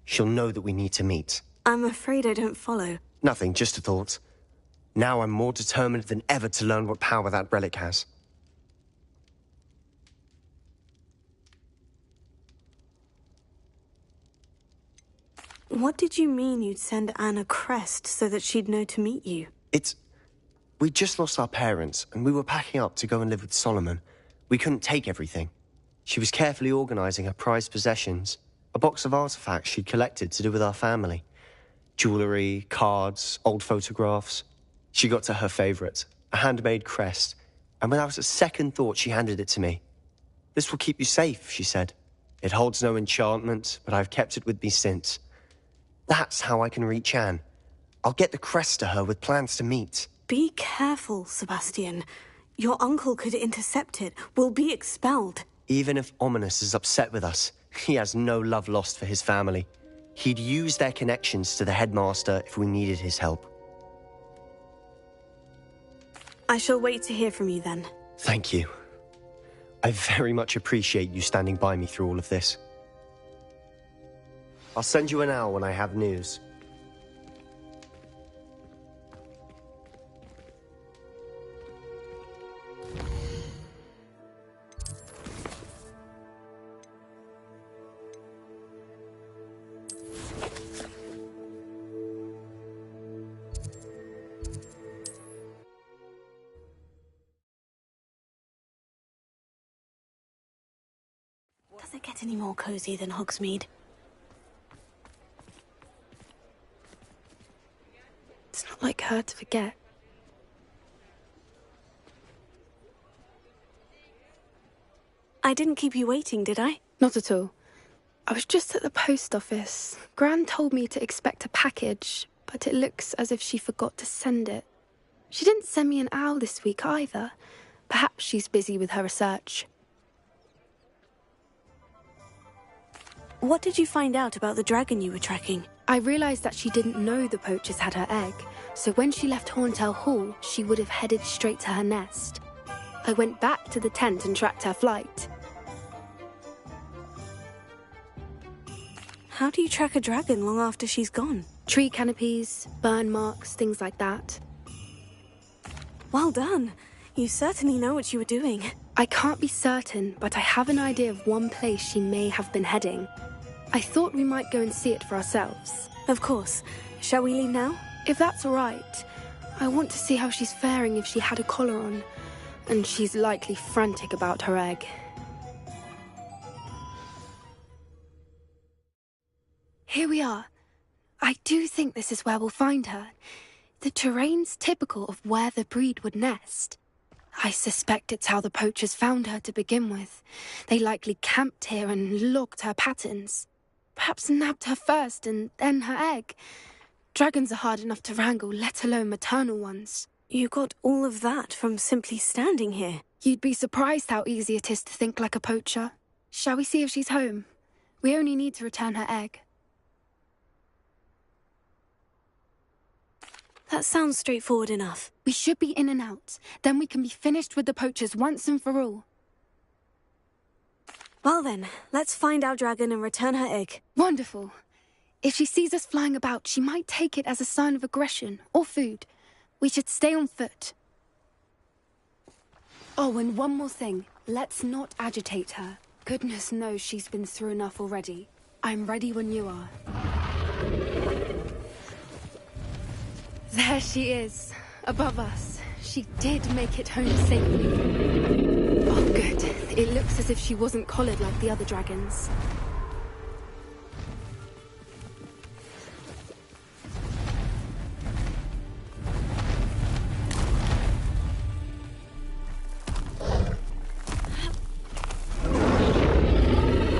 She'll know that we need to meet. I'm afraid I don't follow. Nothing, just a thought. Now I'm more determined than ever to learn what power that relic has. What did you mean you'd send Anne a crest so that she'd know to meet you? We'd just lost our parents, and we were packing up to go and live with Solomon. We couldn't take everything. She was carefully organising her prized possessions, a box of artifacts she'd collected to do with our family. Jewellery, cards, old photographs. She got to her favourite, a handmade crest, and without a second thought she handed it to me. "This will keep you safe," she said. "It holds no enchantment, but I've kept it with me since. That's how I can reach Anne. I'll get the crest to her with plans to meet." Be careful, Sebastian. Your uncle could intercept it. We'll be expelled. Even if Ominous is upset with us, he has no love lost for his family. He'd use their connections to the headmaster if we needed his help. I shall wait to hear from you then. Thank you. I very much appreciate you standing by me through all of this. I'll send you an owl when I have news. Does it get any more cozy than Hogsmeade? It's not like her to forget. I didn't keep you waiting, did I? Not at all. I was just at the post office. Gran told me to expect a package, but it looks as if she forgot to send it. She didn't send me an owl this week either. Perhaps she's busy with her research. What did you find out about the dragon you were tracking? I realised that she didn't know the poachers had her egg, so when she left Horntail Hall, she would have headed straight to her nest. I went back to the tent and tracked her flight. How do you track a dragon long after she's gone? Tree canopies, burn marks, things like that. Well done. You certainly know what you were doing. I can't be certain, but I have an idea of one place she may have been heading. I thought we might go and see it for ourselves. Of course. Shall we leave now? If that's all right. I want to see how she's faring if she had a collar on. And she's likely frantic about her egg. Here we are. I do think this is where we'll find her. The terrain's typical of where the breed would nest. I suspect it's how the poachers found her to begin with. They likely camped here and logged her patterns. Perhaps nabbed her first and then her egg. Dragons are hard enough to wrangle, let alone maternal ones. You got all of that from simply standing here. You'd be surprised how easy it is to think like a poacher. Shall we see if she's home? We only need to return her egg. That sounds straightforward enough. We should be in and out. Then we can be finished with the poachers once and for all. Well then, let's find our dragon and return her egg. Wonderful. If she sees us flying about, she might take it as a sign of aggression or food. We should stay on foot. Oh, and one more thing. Let's not agitate her. Goodness knows she's been through enough already. I'm ready when you are. There she is, above us. She did make it home safely. Oh, good. It looks as if she wasn't collared like the other dragons.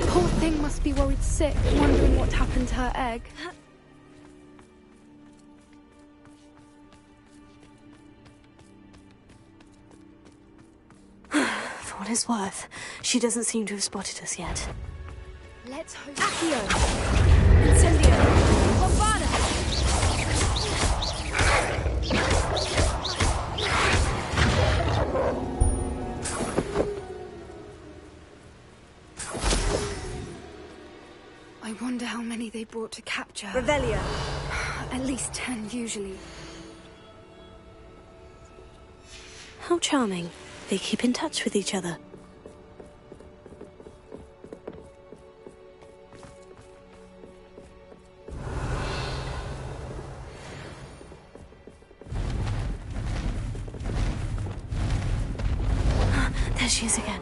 Poor thing must be worried sick, wondering what happened to her egg. For what it's worth, she doesn't seem to have spotted us yet. Let's hope... Accio! Incendio! Bombarda! I wonder how many they brought to capture. Revelio! At least 10, usually. How charming. They keep in touch with each other. There she is again.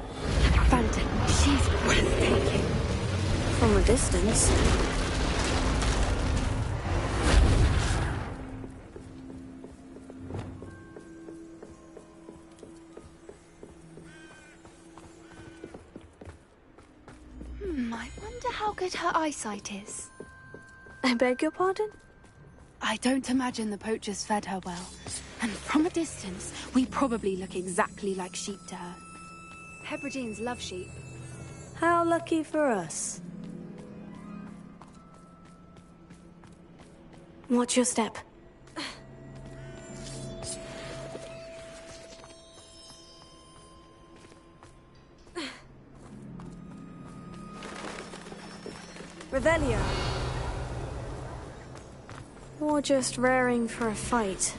Phantom, she's breathtaking. From a distance. I wonder how good her eyesight is. I beg your pardon? I don't imagine the poachers fed her well. And from a distance, we probably look exactly like sheep to her. Hebrideans love sheep. How lucky for us. Watch your step. Revelio! Or just raring for a fight.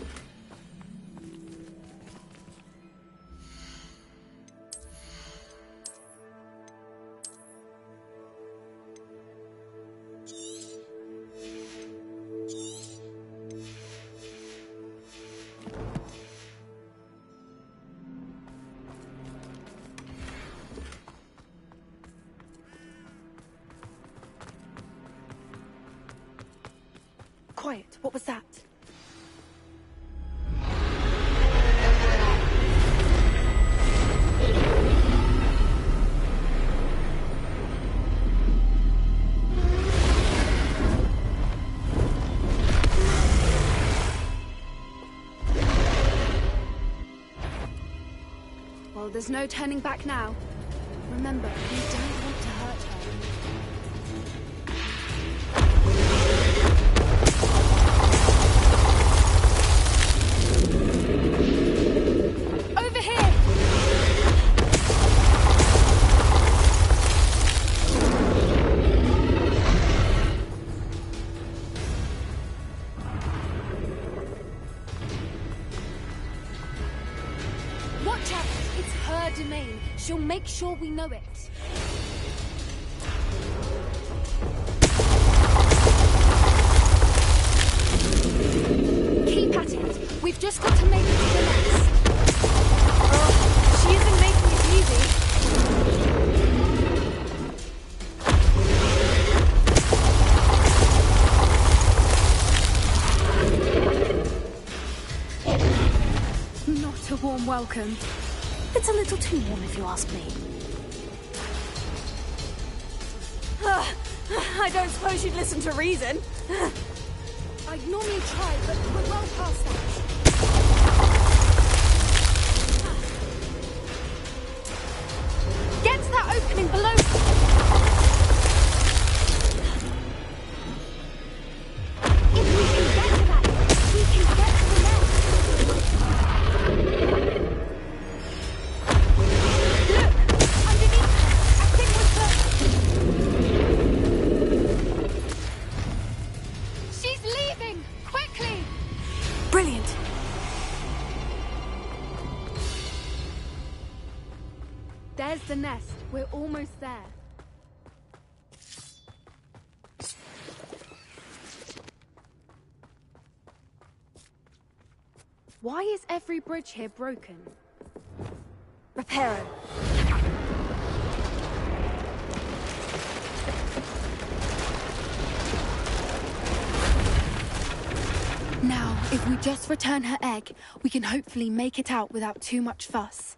Quiet, what was that? Well, there's no turning back now. Remember, we don't want to hurt her. Over here! Watch out! It's her domain. She'll make sure we know it. Keep at it. We've just got to make it to the nest. Oh, she isn't making it easy. Not a warm welcome. It's a little too warm if you ask me. I don't suppose you'd listen to reason. I'd normally try, but we're well past that. Get to that opening below. If we can get to that, we can get to the nest. Look! Underneath her! I think we're close. She's leaving! Quickly! Brilliant. There's the nest. We're almost there. Why is every bridge here broken? Repair it. Now, if we just return her egg, we can hopefully make it out without too much fuss.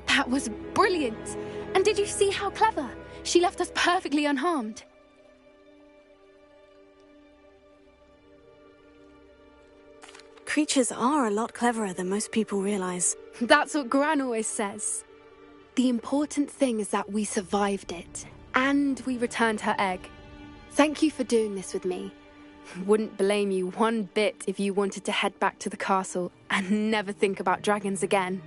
That was brilliant! And did you see how clever? She left us perfectly unharmed. Creatures are a lot cleverer than most people realize. That's what Gran always says. The important thing is that we survived it, and we returned her egg. Thank you for doing this with me. Wouldn't blame you one bit if you wanted to head back to the castle and never think about dragons again.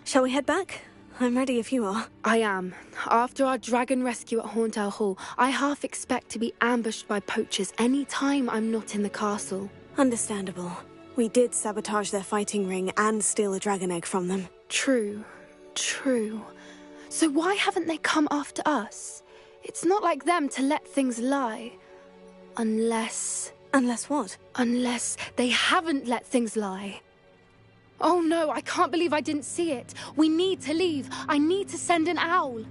Shall we head back? I'm ready if you are. I am. After our dragon rescue at Hauntel Hall, I half expect to be ambushed by poachers any time I'm not in the castle. Understandable. We did sabotage their fighting ring and steal a dragon egg from them. True. True. So why haven't they come after us? It's not like them to let things lie. Unless... Unless what? Unless they haven't let things lie. Oh no, I can't believe I didn't see it. We need to leave. I need to send an owl.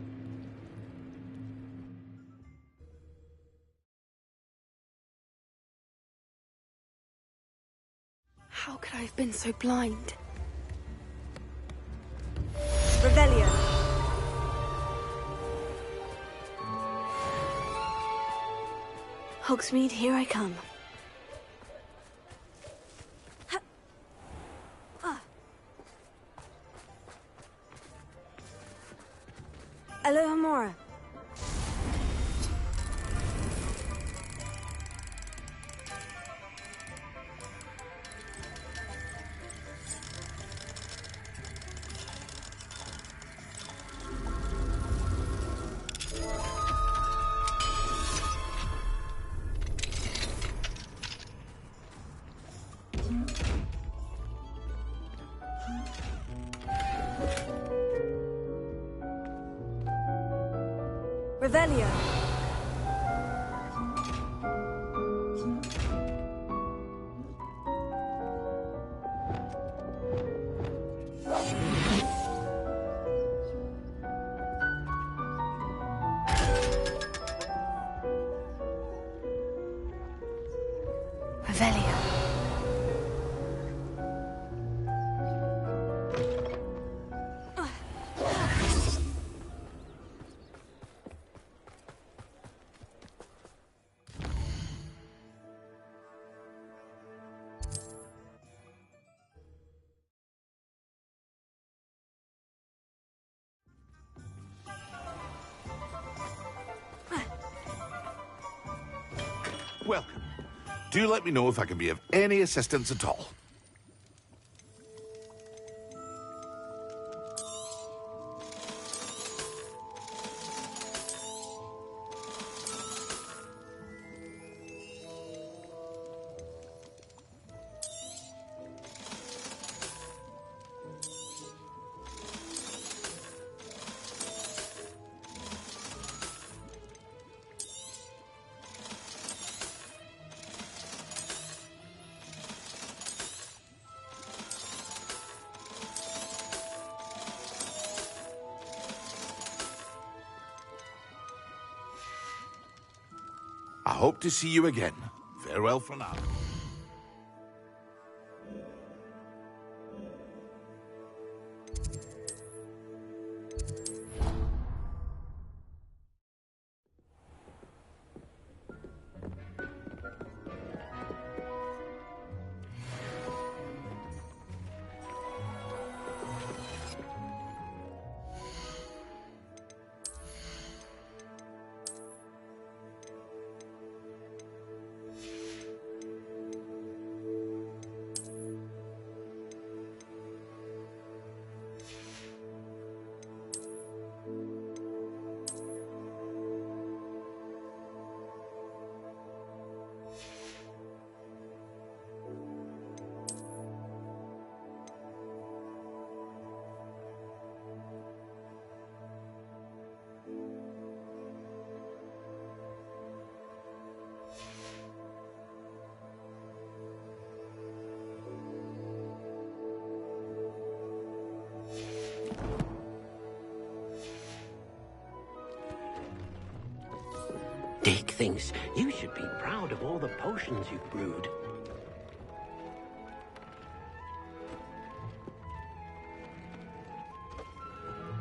How could I have been so blind? Rebellion. Hogsmeade, here I come. Alohomora. Revelio. welcome. Do let me know if I can be of any assistance at all. I hope to see you again. Farewell for now. Dick thinks you should be proud of all the potions you've brewed.